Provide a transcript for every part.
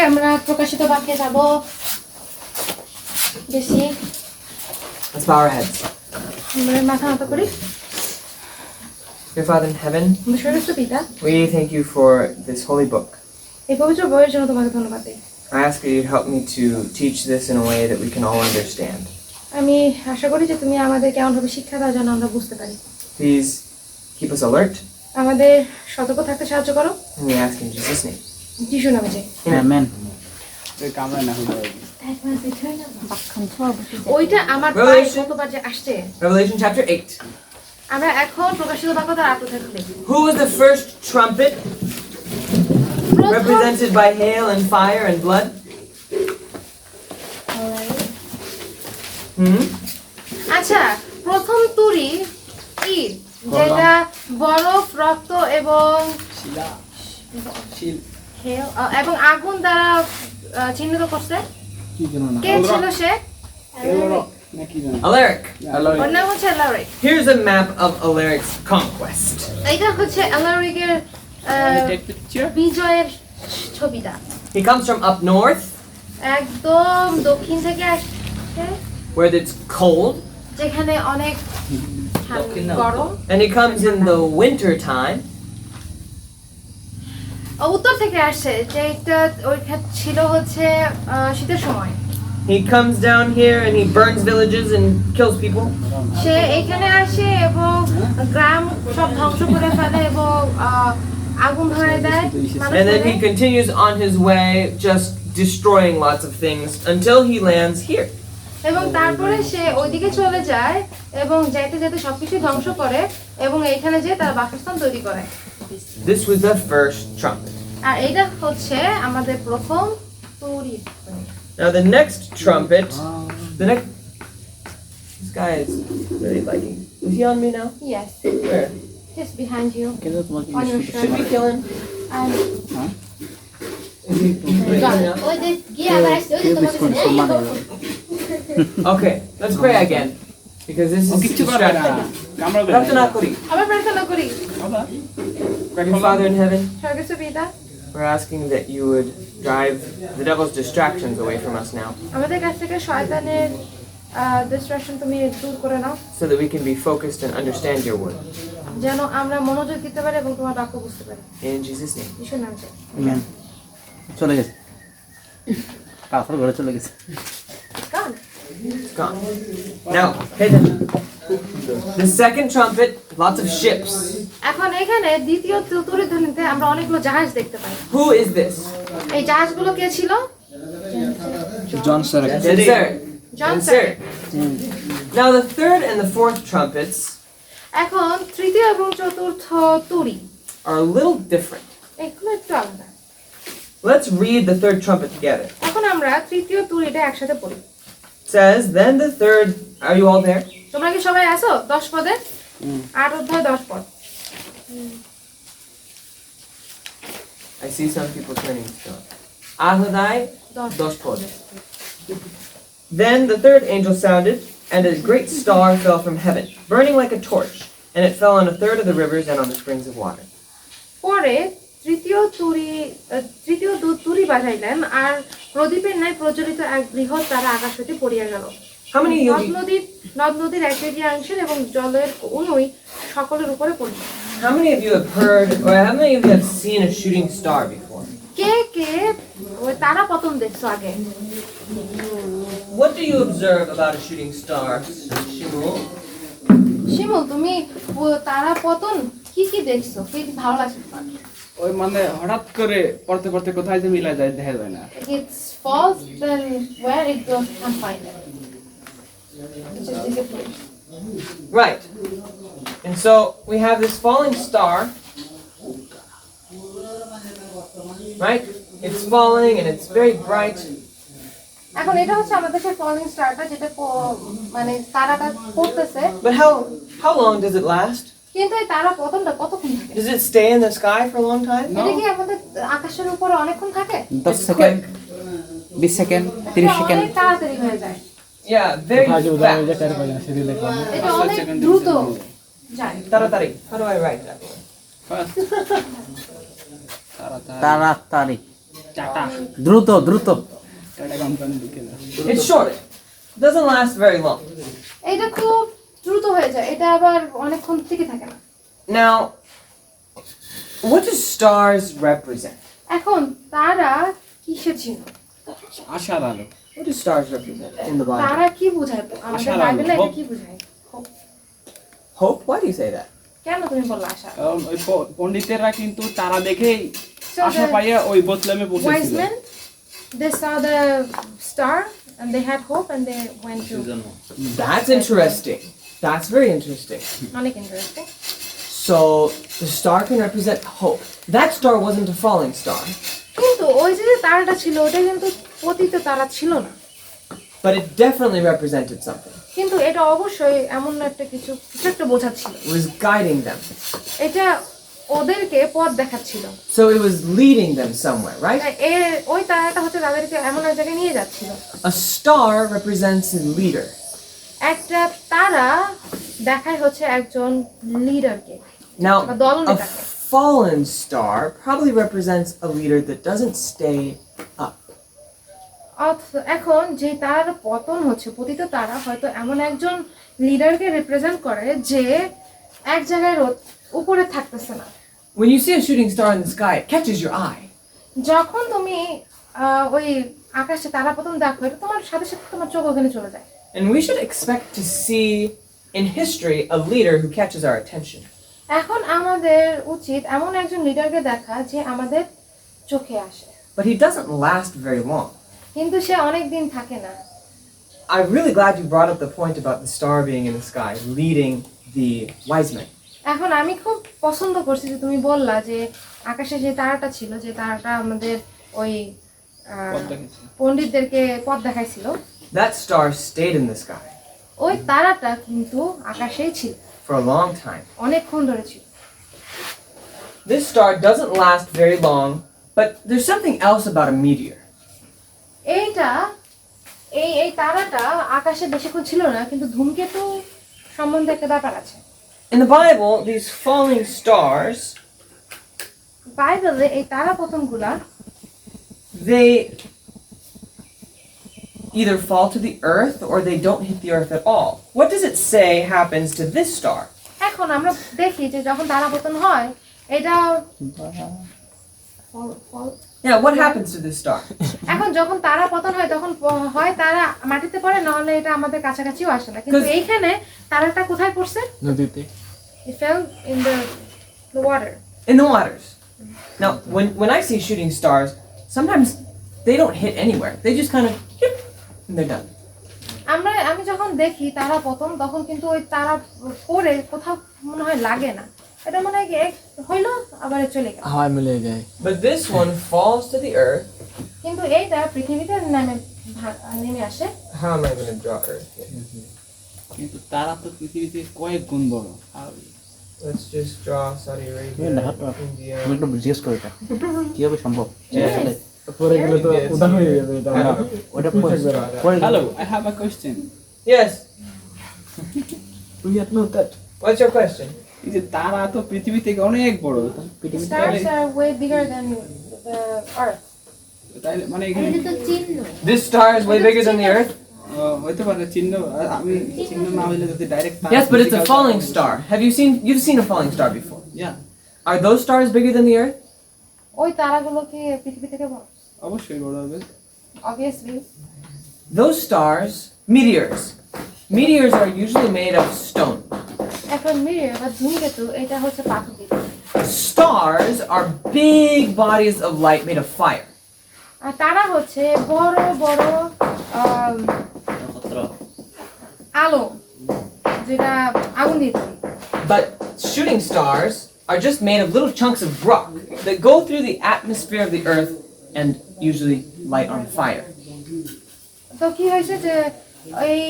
আমরা প্রকাশিত বাক্যে যাব বেশি Let's bow our heads. আমরা মাথা নত করি Dear Father in heaven, স্বর্গস্থ পিতা we thank you for this holy book. এই পবিত্র বইয়ের জন্য তোমাকে ধন্যবাদ দিই I ask that you'd help me to teach this in a way that we can all understand. আমি আশা করি যে তুমি আমাদেরকে এমনভাবে শিক্ষা দাও যেন আমরা বুঝতে পারি Please keep us alert, আমাদের সতর্ক থাকতে সাহায্য করো and we ask in Jesus' name. যিশু নামে চাই Amen. ওইটা আমার পায়ে Revelation. কতবার যে আসছে Revelation chapter 8. আমরা এখন প্রকাশিত বাক্য তার 8 থেকে দেখি Who was the first trumpet প্রথম represented by hail and fire and blood? আচ্ছা প্রথম তুরি কি যেটা বরফ রক্ত এবং এবং আগুন দ্বারা চিহ্নিত করছে কে ছিল সে Alaric. ওর নাম হচ্ছে Alaric Here's a map of Alaric's conquest. এইটা হচ্ছে অ্যালারিকের বিজয়ের ছবিটা He comes from up north, একদম দক্ষিণ থেকে আসছে where it's cold, যেখানে অনেক গরম and he comes in the winter time, উত্তর থেকে আসছে যেটা ওইখানে ছিল হচ্ছে শীতের সময় he comes down here and he burns villages and kills people. সে এখানে আসে এবং গ্রাম সব ধ্বংস করে ফেলে এবং আগুন ধরায় দেয় And then he continues on his way, just destroying lots of things until he lands here. এবং তারপরে সে ওইদিকে চলে যায় এবং যেতে যেতে সবকিছু ধ্বংস করে এবং এইখানে যে তার বাসস্থান তৈরি করে This was the first trumpet. আর এইটা হচ্ছে আমাদের প্রথম তুরি Now the next trumpet, this guy is really liking. Is he on me now? Yes, Where? he's behind you on your Should we shirt. kill him? And Is he now? Okay, let's pray again. Because this is distracting. Pratana kori. আবার প্রার্থনা করি Dear Father in heaven, স্বর্গস্থ পিতা we're asking that you would drive the devil's distractions away from us now, আমাদের কাছ থেকে শয়তানের distraction তুমি দূর করে নাও so that we can be focused and understand your word. যেন আমরা মনোযোগ দিতে পারি এবং তোমার বাক্য বুঝতে পারি In Jesus' name. যিশুর নামে Amen. চলে গেছে কাপড় ঘরে চলে গেছে কারণ It's gone. Now, pay attention. The second trumpet, lots of ships. এখন এখানে দ্বিতীয় তুরিধ্বনিতে আমরা অনেকগুলো জাহাজ দেখতে পাই Who is this? এই জাহাজগুলো কে ছিল John sir Genseric. John Genseric. Now the third and the fourth trumpets এখন তৃতীয় এবং চতুর্থ তুরি are a little different. এগুলো একটু আলাদা Let's read the third trumpet together. এখন আমরা তৃতীয় তুরিটা একসাথে পড়ি It says, then the third, are you all there? তোমরা কি সবাই আছো 10 পদে 8 অধ্যায় 10 পদ I see some people turning still. Ahladai, 10 doshpod. Then the third angel sounded, and a great star fell from heaven, burning like a torch, and it fell on a third of the rivers and on the springs of water. পরে তৃতীয় দূত তুরি বাজাইলেন আর প্রদীপের ন্যায় প্রজ্বলিত এক বৃহৎ তারা আকাশ হতে পড়িয়া গেল How many of you, নদ নদীর এক তৃতীয়াংশের এবং জলের অনুই সকলের উপরে পড়ল how many of you have heard, or how many of you have seen a shooting star before? কে কে ওই তারা পতন দেখছো আগে What do you observe about a shooting star, Shimul? শিমুল তুমি তারা পতন কি কি দেখছো কি ভালো লাগছে তোমার ওই মানে হঠাৎ করে পড়তে পড়তে কোথায় যে মিলা যায় দেখা যায় না It's false, then where it goes, you can't find it. It just disappears. Right. And so we have this falling star. Right? It's falling and it's very bright. এখন এটা হচ্ছে আমাদের সেই ফলিং স্টারটা যেটা মানে তারাটা পড়তেছে But how long does it last? কিন্তু এই তারা পতনটা কতক্ষণ থাকে Does it stay in the sky for a long time? এটা কি আমাদের আকাশের উপরে অনেকক্ষণ থাকে 10 সেকেন্ড 20 সেকেন্ড 30 সেকেন্ড অনেক তাড়াতাড়ি হয়ে যায় Yeah, very fast. এটা অনেক দ্রুত যায় Taratari. How do I write that? তাড়াতাড়ি চাটা দ্রুত দ্রুত এটা কোম্পানি লিখে দাও It's short. Doesn't last very long. এটা খুব দ্রুত হয়ে যায়, এটা আবার অনেকক্ষণ টিকে থাকে না। Now, what do stars represent? এখন তারা কিসের চিহ্ন? আশার আলো What do stars represent in the Bible? তারা কি বোঝায় আমাদের আশার আলো, বাইবেলে এটা hope. কি বোঝায়? Hope? Why do you say that? কেন তুমি বললা আশা? কারণ ওই পণ্ডিতেরা কিন্তু তারা দেখেই So আশা the পাইয়া ওই বোতলেমে wise পৌঁছেছিল men, they saw the star and they had hope and they went to. That's interesting. That's very interesting. অনেক interesting. So, the star can represent hope. That star wasn't a falling star, কিন্তু ওই যে তারাটা ছিল ওটা কিন্তু পতিত তারা ছিল না, but it definitely represented something. কিন্তু এটা অবশ্যই এমন একটা কিছু কিছু একটা বোঝাচ্ছিল, It was guiding them. এটা ওদেরকে পথ দেখাচ্ছিল। So, it was leading them somewhere, right? ওই তারাটা হচ্ছে তাদেরকে এমন এক জায়গায় নিয়ে যাচ্ছিল। A star represents a leader. একটা তারা দেখায় হচ্ছে একজন লিডারকে। Now, A dolo a nitake. fallen star probably represents a leader that doesn't stay up. এখন যে তার পতন হচ্ছে পতিত তারা হয়তো এমন একজন লিডারকে রিপ্রেজেন্ট করে যে এক জায়গায় উপরে থাকতেছে না। When you see a shooting star in the sky, it catches your eye. যখন তুমি ওই আকাশে তারা পতন দেখো এটা তোমার সাথে সাথে তোমার চোখ ওখানে চলে যায়। And we should expect to see in history a leader who catches our attention. এখন আমাদের উচিত এমন একজন লিডারকে দেখা যে আমাদের চোখে আসে, But he doesn't last very long. কিন্তু সে অনেক দিন থাকে না। I'm really glad you brought up the point about the star being in the sky, leading the wise men. এখন আমি খুব পছন্দ করছি যে তুমি বললা যে আকাশে যে তারাটা ছিল, যে তারাটা আমাদের ওই পথ দেখাচ্ছিল। পণ্ডিতদেরকে পথ দেখাইছিল, That star stayed in the sky ওই তারাটা কিন্তু আকাশেই ছিল, for a long time. অনেকক্ষণ ধরে ছিল। This star doesn't last very long, but there's something else about a meteor. এইটা এই তারাটা আকাশে বেশিক্ষণ ছিল না, কিন্তু ধূমকেতু সম্বন্ধে একটা ব্যাপার আছে। In the Bible, these falling stars, বাইবেলে এই তারা পতনগুলা they either fall to the earth or they don't hit the earth at all. What does it say happens to this star? এখন আমরা দেখি যে যখন তারা পতন হয় এটা Yeah, what happens to this star? এখন যখন তারা পতন হয় তখন হয় তারা মাটিতে পড়ে, না হলে এটা আমাদের কাছাকাছিও আসে না। কিন্তু এইখানে তারাটা কোথায় পড়ছে? নদীতে It fell in the water. In the waters. Now, when I see shooting stars, sometimes they don't hit anywhere. They just kind of, yip, and they're done. আমি যখন দেখি তারা পতন তখন কিন্তু ওই তারা পড়ে কোথাও মনে হয় লাগে না, এটা মনে হয় কি হইলো আবার চলে গেল। হাওয়ায় মিলে যায়। But this one falls to the earth. কিন্তু এইটা পৃথিবীতে নেমে আসে। How am I going to draw earth here? কিন্তু তারা তো পৃথিবীতে কয়েক গুণ বড় আর Let's just draw Saudi Arabia, India. আমি একটু জিজ্ঞেস করি এটা কিভাবে সম্ভব? আসলে পরে গেলে তো উদাহরণ হয়ে যাবে এটা। ওটা পরে hello I have a question Yes. We yet know that. What's your question? এই যে তারা তো পৃথিবী থেকে অনেক বড় পৃথিবীতে Stars are way bigger than the earth. তাইলে মানে এখানে This star is way bigger than the earth? হইতে পারে চিহ্ন আমি চিহ্ন না হইলে যদি direct Yes, but it's a falling star. You've seen a falling star before? Yeah Are those stars bigger than the earth? ওই তারাগুলো কি পৃথিবী থেকে বড়? অবশ্যই বড় হবে Obviously. Those stars, meteors. Meteors are usually made of stone. এখন mirror বা ধূমকেতু এটা হচ্ছে পাথর দিয়ে তৈরি। Stars are big bodies of light made of fire. আর তারা হচ্ছে বড় বড় আলো যেটা আগুন দিয়ে তৈরি। But shooting stars are just made of little chunks of rock that go through the atmosphere of the earth and usually light on fire. তো কি হয়েছে যে এই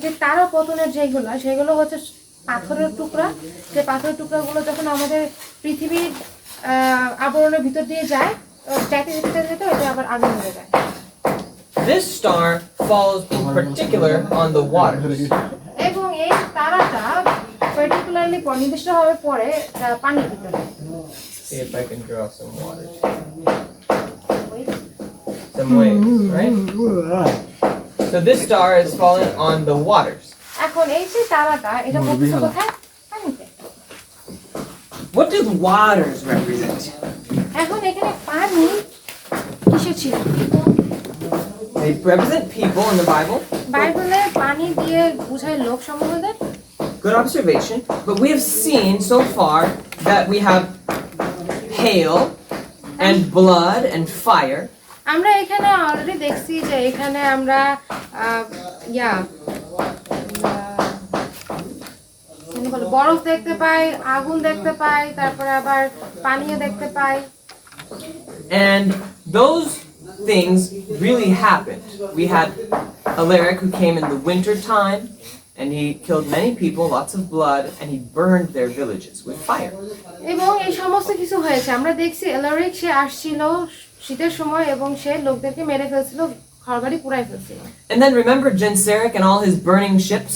যে তারা পতনের সেগুলো হচ্ছে পাথরের টুকরা, যে পাথরের টুকরাগুলো যখন আমাদের পৃথিবীর আবরণের ভিতর দিয়ে যায় যেতে যেতে যেতে ওটা আবার আগুন হয়ে যায়। This star falls in particular on the waters. এবং এই তারাটা পার্টিকুলারলি নির্দিষ্টভাবে পড়ে পানির ভিতরে। See if I can draw some water. some waves, right? So this star is fallen on the waters. এখন এই যে তারাটা এটা পড়ছে কোথায়? পানিতে। What do waters represent? এখন এখানে পানি কিসে ছিল? They represent people in the Bible. বাইবেলে পানি দিয়ে বোঝায় লোক সমূহদের। Good observation. But we have seen so far that we have hail and blood and fire. আমরা এখানে অলরেডি দেখছি যে এখানে আমরা বরফ দেখতে পাই, আগুন দেখতে পাই, তারপরে আবার পানিও দেখতে পাই। And those things really happened. We had Alaric who came in the winter time, and he killed many people, lots of blood, and he burned their villages with fire. এবং এই সমস্ত কিছু হয়েছে আমরা দেখছি এলারিক সে আসছিল শীতের সময় এবং সে লোকদেরকে মেরে ফেলছিল, ঘরবাড়ি পুরাই ফেলছিল। And then remember Genseric and all his burning ships?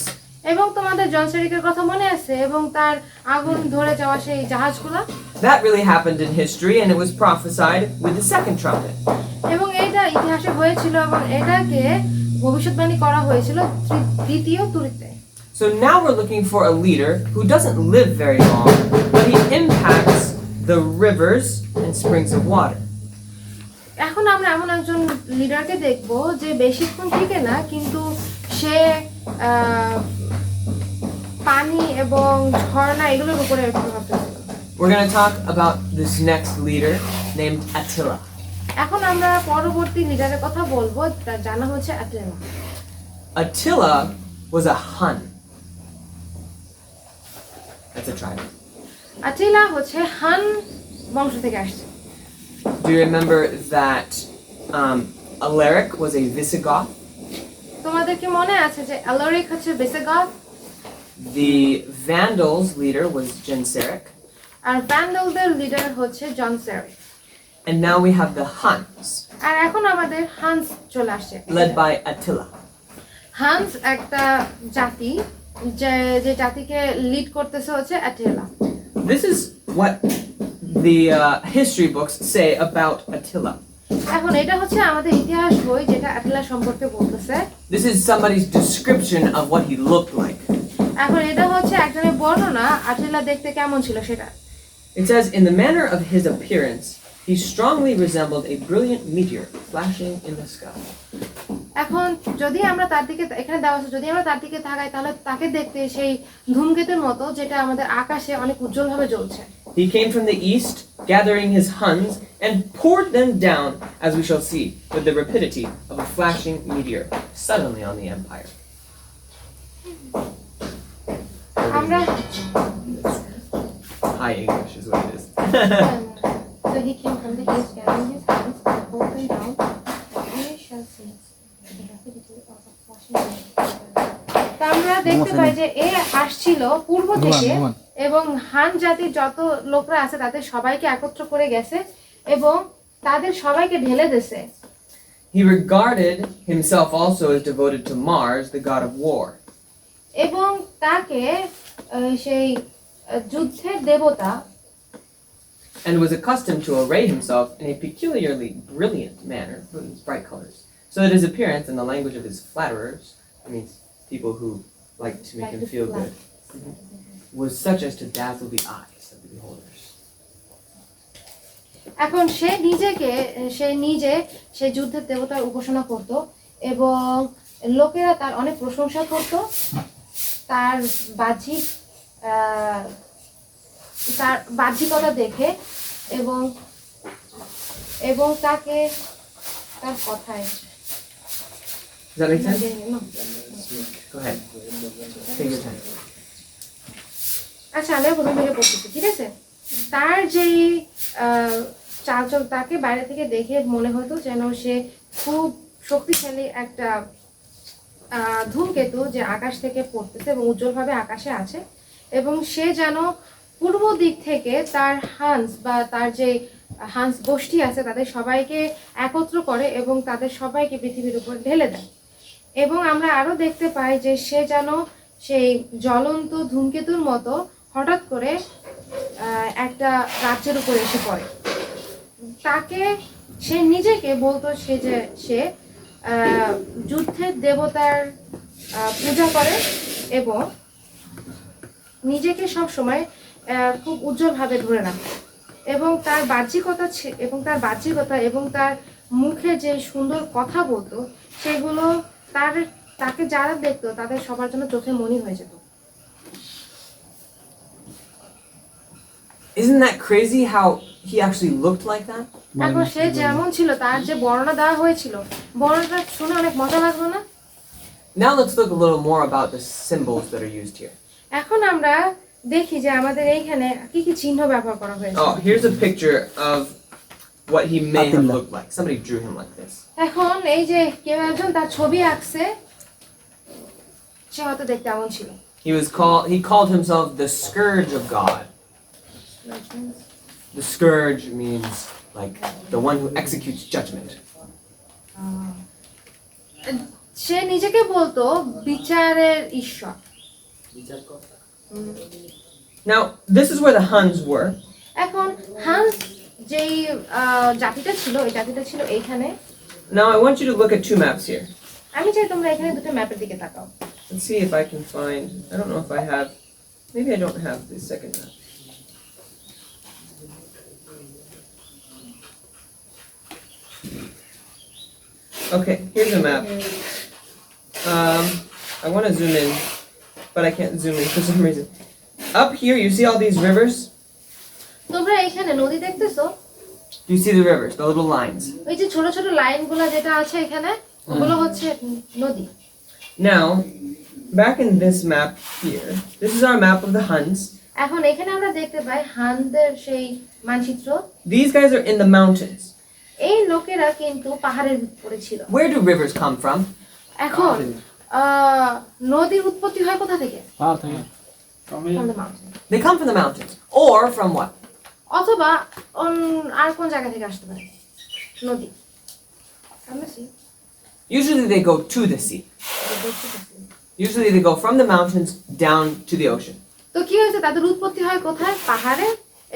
এবং তোমাদের জনসেরিকের কথা মনে আছে এবং তার আগুন ধরে যাওয়া সেই জাহাজগুলো? That really happened in history, and it was prophesied with the second trumpet. এবং এটা ইতিহাসে হয়েছিল এবং এটাকে ভবিষ্যৎবাণী করা হয়েছিল দ্বিতীয় তুরিতে। So now we're looking for a leader who doesn't live very long, but he impacts the rivers and springs of water. এখন আমরা এমন একজন লিডারকে দেখব যে বেশিক্ষণ টিকে না, কিন্তু সে পানি এবং ঝর্ণা এগুলোর উপরে প্রভাব ফেলছিল। We're going to talk about this next leader named Attila. এখন আমরা পরবর্তী লিডারের কথা বলবো, তার জানা হচ্ছে অ্যাটেনা। Attila was a Hun. That's a tribe. অ্যাটেনা হচ্ছে হান বংশ থেকে আসছে। Do you remember that Alaric was a Visigoth? তোমাদের কি মনে আছে যে অ্যালারিক হচ্ছে Visigoth The Vandals' leader was Genseric. আর ভ্যান্ডালদের লিডার হচ্ছে Genseric. And now we have the Huns, আর এখন আমাদের হান্স চলে আসছে। led by Attila. হান্স একটা জাতি যে জাতিকে লিড করতেছে হচ্ছে অ্যাটেলা। This is what the history books say about Attila. এখন এটা হচ্ছে আমাদের ইতিহাস বই যেটা অ্যাটেলা সম্পর্কে বলতেছে। This is somebody's description of what he looked like. এখন এটা হচ্ছে একজনের বর্ণনা অ্যাটেলা দেখতে কেমন ছিল সেটা। It says, in the manner of his appearance, he strongly resembled a brilliant meteor flashing in the sky. এখন যদি আমরা তার দিকে এখানে দেওয়া আছে যদি আমরা তার দিকে তাকাই তাহলে তাকে দেখতে সেই ধূমকেতুর মতো যেটা আমাদের আকাশে অনেক উজ্জ্বলভাবে জ্বলছে। He came from the east, gathering his Huns, and poured them down, as we shall see, with the rapidity of a flashing meteor, suddenly on the empire. আমরা High English is what it is. So he came from the east, gathering his hands, and pulled them down. We shall see the rapidity of a flashing meteor. তা আমরা দেখতে পাই যে এ আসছিল পূর্ব থেকে এবং হান জাতির যত লোকরা আছে তাদের সবাইকে একত্র করে গেছে এবং তাদের সবাইকে ঢেলে দিয়েছে। He regarded himself also as devoted to Mars, the god of war. এবং তাকে সেই যুদ্ধের দেবতা And was accustomed to array himself in a peculiarly brilliant manner with his bright colors, so that his appearance, in the language of his flatterers, that means people who like to make him feel good, was such as to dazzle the eyes of the beholders. এখন সে নিজে সেই যুদ্ধের দেবতার উপাসনা করত এবং লোকেরা তার অনেক প্রশংসা করত তার বাহ্যিকতা দেখে এবং এবং তাকে তার কথায় Does that make sense? Go ahead. Take your time. আচ্ছা আমি প্রথম থেকে পড়তেছি, ঠিক আছে? তার যেই চালচল তাকে বাইরে থেকে দেখে মনে হতো যেন সে খুব শক্তিশালী একটা ধূমকেতু যে আকাশ থেকে পড়তেছে এবং উজ্জ্বলভাবে আকাশে আছে এবং সে যেন পূর্ব দিক থেকে তার হান্স বা তার যে হান্স গোষ্ঠী আছে তাদের সবাইকে একত্র করে এবং তাদের সবাইকে পৃথিবীর উপর ঢেলে দেয় এবং আমরা আরো দেখতে পাই যে সে যেন সেই জ্বলন্ত ধূমকেতুর মতো হঠাৎ করে একটা রাজ্যের উপর এসে পড়ে। তাকে সে নিজেকে বলতো সে যুদ্ধের দেবতার পূজা করে এবং নিজেকে সব সময় খুব উজ্জ্বলভাবে ধরে রাখে এবং তার বাহ্যিকতা এবং তার মুখে যে সুন্দর কথা বলতো সেগুলো তাকে যারা দেখতো তাদের সবার জন্য চোখে মনি হয়ে যেত। Isn't that crazy how he actually looked like that? এখন সে যেমন ছিল তার যে বর্ণনা দেওয়া হয়েছিল বর্ণনাটা শুনে অনেক মজা লাগলো না? Now let's look a little more about the symbols that are used here. এখন আমরা দেখি যে আমাদের এইখানে কি কি চিহ্ন ব্যবহার করা হয়েছে। Oh, here's a picture of what he may have Attila. looked like. Somebody drew him like this. এখন এই যে কেউ একজন তার ছবি আঁকছে, সে হয়তো দেখতে এমন ছিল। He called himself the scourge of God. The scourge means like the one who executes judgment. সে নিজেকে বলতো বিচারের ঈশ্বর। Now, this is where the Huns were. এখন হান্স যেই জাতিটা ছিল এই জাতিটা ছিল এইখানে। Now, I want you to look at two maps here. আমি চাই তোমরা এখানে দুটো ম্যাপের দিকে তাকাও। Let's see if I can find. I don't know if I have. Maybe I don't have the second map. Okay, here's a map. I want to zoom in, but I can't zoom in for some reason. Up here, you see all these rivers? তোমরা এখানে নদী দেখতেছো? Do you see the rivers, the little lines? ওই যে ছোট ছোট লাইনগুলো যেটা আছে এখানে ওগুলো হচ্ছে নদী। Now, back in this map here, this is our map of the Huns. এখন এখানে আমরা দেখতে পাই হানদের সেই মানচিত্র। These guys are in the mountains. এই লোকেরা কিন্তু পাহাড়ের উপরে ছিল। Where do rivers come from? এখন নদীর উৎপত্তি হয় কোথা থেকে? পাহাড় থেকে। From the mountain. They come from the mountains. Or from what? অথবা আর কোন জায়গা থেকে আসতে পারে নদী? আমরা see. Usually they go to the sea. Usually they go from the mountains down to the ocean. তো কি হয়েছে তাদের উৎপত্তি হয় কোথায়? পাহাড়ে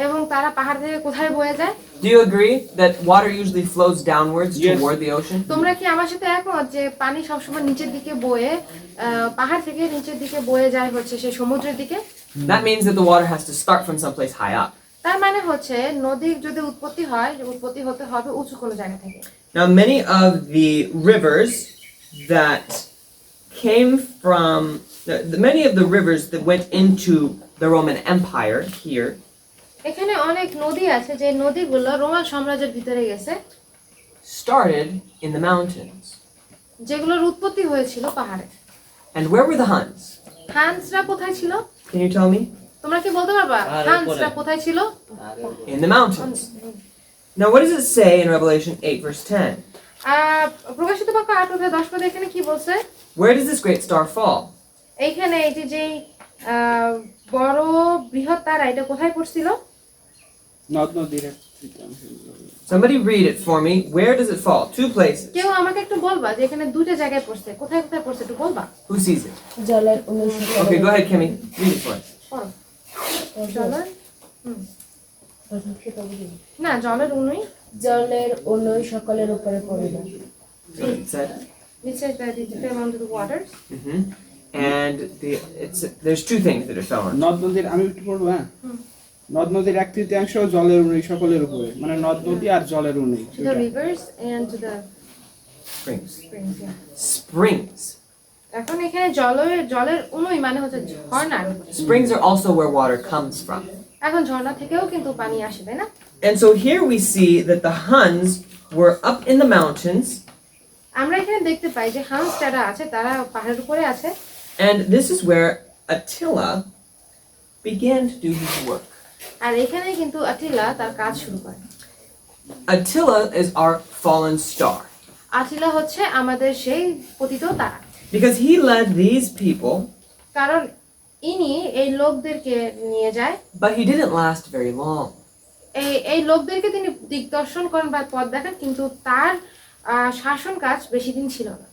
এবং তারা পাহাড় থেকে কোথায় বয়ে যায়? Do you agree that water usually flows downwards Yes. toward the ocean? তোমরা কি আমার সাথে একমত যে পানি সবসময় নিচের দিকে বয়ে পাহাড় থেকে নিচের দিকে বয়ে যায় হচ্ছে সেই সমুদ্রের দিকে? That means that the water has to start from someplace high up. তার মানে হচ্ছে নদীর যদি উৎপত্তি হয় উৎপত্তি হতে হবে উঁচু কোনো জায়গা থেকে। Now many of the rivers that came from many of the rivers that went into the Roman Empire here এখানে অনেক নদী আছে যে নদীগুলো রোমান সাম্রাজ্যের ভিতরে গেছে started in the mountains. যেগুলোর উৎপত্তি হয়েছিল পাহাড়ে। And where were the Huns? হান্সরা কোথায় ছিল? Can you tell me? তোমরা কি বলতে পারবা হান্সরা কোথায় ছিল? In the mountains. Now what does it say in Revelation 8 verse 10? প্রকাশিত বাক্য 8:10 এখানে কি বলছে? Where does this great star fall? এইখানে এই যে বড় বৃহৎ তারা এটা কোথায় পড়ছিল? নদ নদীর এক তৃতীয়াংশ। Somebody read it for me. Where does it fall? Two places. কেউ আমাকে একটু বলবা যে এখানে দুটো জায়গায় পড়ছে, কোথায় কোথায় পড়ছে একটু বলবা? Who sees it? জলের 19 Okay, go ahead, Kimmy. Read it for us. পড়ো। জলের না জলের উনুই জলের অনুই সকলের উপরে পড়িল। That's what it said. It says that it fell onto the waters. Mm-hmm. And there's two things that it fell on. নদ নদীর আমি একটু পড়বো, হ্যাঁ। নদ নদীর এক তৃতীয়াংশ জলের উনুই সকলের উপরে, মানে নদ নদী আর জলের উনুই। To the rivers and to the Springs. springs, yeah. Springs. এখন এখানে জলের উনুই মানে হচ্ছে ঝর্ণা। Springs are also where water comes from. এখন ঝর্ণা থেকেও কিন্তু পানি আসে, তাই না? And so here we see that the Huns were up in the mountains, আমরা এখানে দেখতে পাই যে হান্স যারা আছে তারা পাহাড়ের উপরে আছে। and this is where Attila began to do his work. আর এখানে কিন্তু আটিলা তার কাজ শুরু করে। Attila is our fallen star Atila হচ্ছে আমাদের সেই পতিত তারা, because he led these people, কারণ ইনি এই লোকদেরকে নিয়ে যায়। but he didn't last very long. এই লোকদেরকে তিনি দিগদর্শন করেন বা পথ দেখান, কিন্তু তার শাসন কাজ বেশি দিন ছিল না।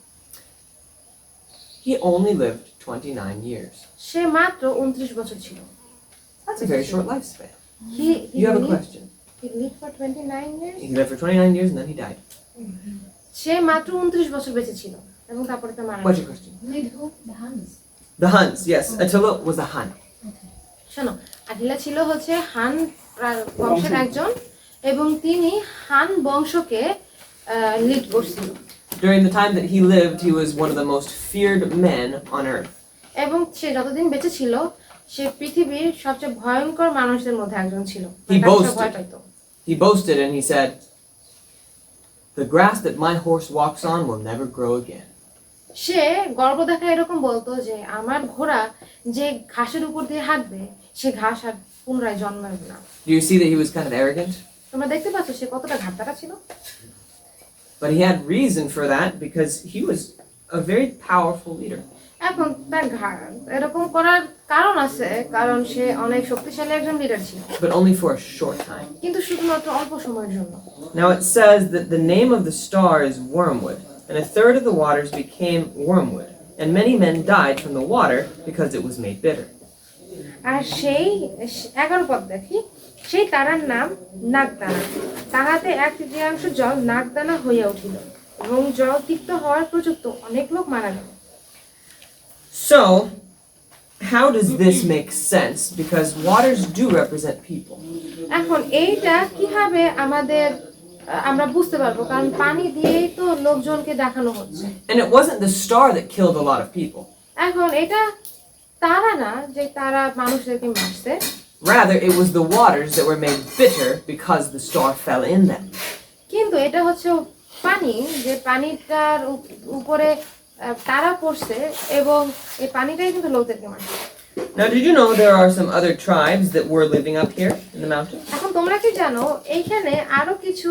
He only lived 29 years. সে মাত্র 29 বছর ছিল। That's a very short lifespan. He You have a really- question? He lived for 29 years. He lived for 29 years and then he died. সে মাত্র 29 বছর বেঁচে ছিল এবং তারপরে তো মারা What's গেছে। your question? Lead who? The Huns. The Huns, yes. Attila was a Hun. শোনো, আটিলা ছিল হচ্ছে হান বংশের একজন এবং তিনি হান বংশকে লিড করছিল During the time that he lived, he was one of the most feared men on earth. এবং সে যতদিন বেঁচে ছিল সে পৃথিবীর সবচেয়ে ভয়ঙ্কর মানুষদের মধ্যে একজন ছিল। He তাকে সবাই boasted. ভয় পাইতো। He boasted and he said, "The grass that my horse walks on will never grow again." সে গর্ব দেখা এরকম বলতো যে আমার ঘোড়া যে ঘাসের উপর দিয়ে হাঁটবে সে ঘাস আর পুনরায় জন্মাবে না। Do you see that he was kind of arrogant? তোমরা দেখতে পাচ্ছ সে কতটা ঘাটতারা ছিল। But he had reason for that because he was a very powerful leader. এখন তার এরকম করার কারণ আছে, কারণ সে অনেক শক্তিশালী একজন লিডার ছিল, But only for a short time. কিন্তু শুধুমাত্র অল্প সময়ের জন্য। Now it says that the name of the star is wormwood, and a third of the waters became wormwood, and many men died from the water because it was made bitter. আর সেই 11 পদ দেখি, সেই তারার নাম নাগদানা, তাহাতে 1/3 জল নাগদানা হইয়া উঠিল এবং জল তিক্ত হওয়ার প্রযুক্ত অনেক লোক মারা গেল। So, how does this make sense? Because waters do represent people. এখন এইটা কিভাবে আমরা বুঝতে পারবো, কারণ পানি দিয়েই তো লোকজনকে দেখানো হচ্ছে। And it wasn't the star that killed a lot of people. এখন এটা তারা না যে তারা মানুষদেরকে মারছে, Rather, it was the waters that were made bitter because the star fell in them. কিন্তু এটা হচ্ছে পানি, যে পানিটার উপরে তারা পড়ছে এবং এই পানিটাই কিন্তু লোকদেরকে মারছে। Now, did you know there are some other tribes that were living up here in the mountains? এখন তোমরা কি জানো এইখানে আরো কিছু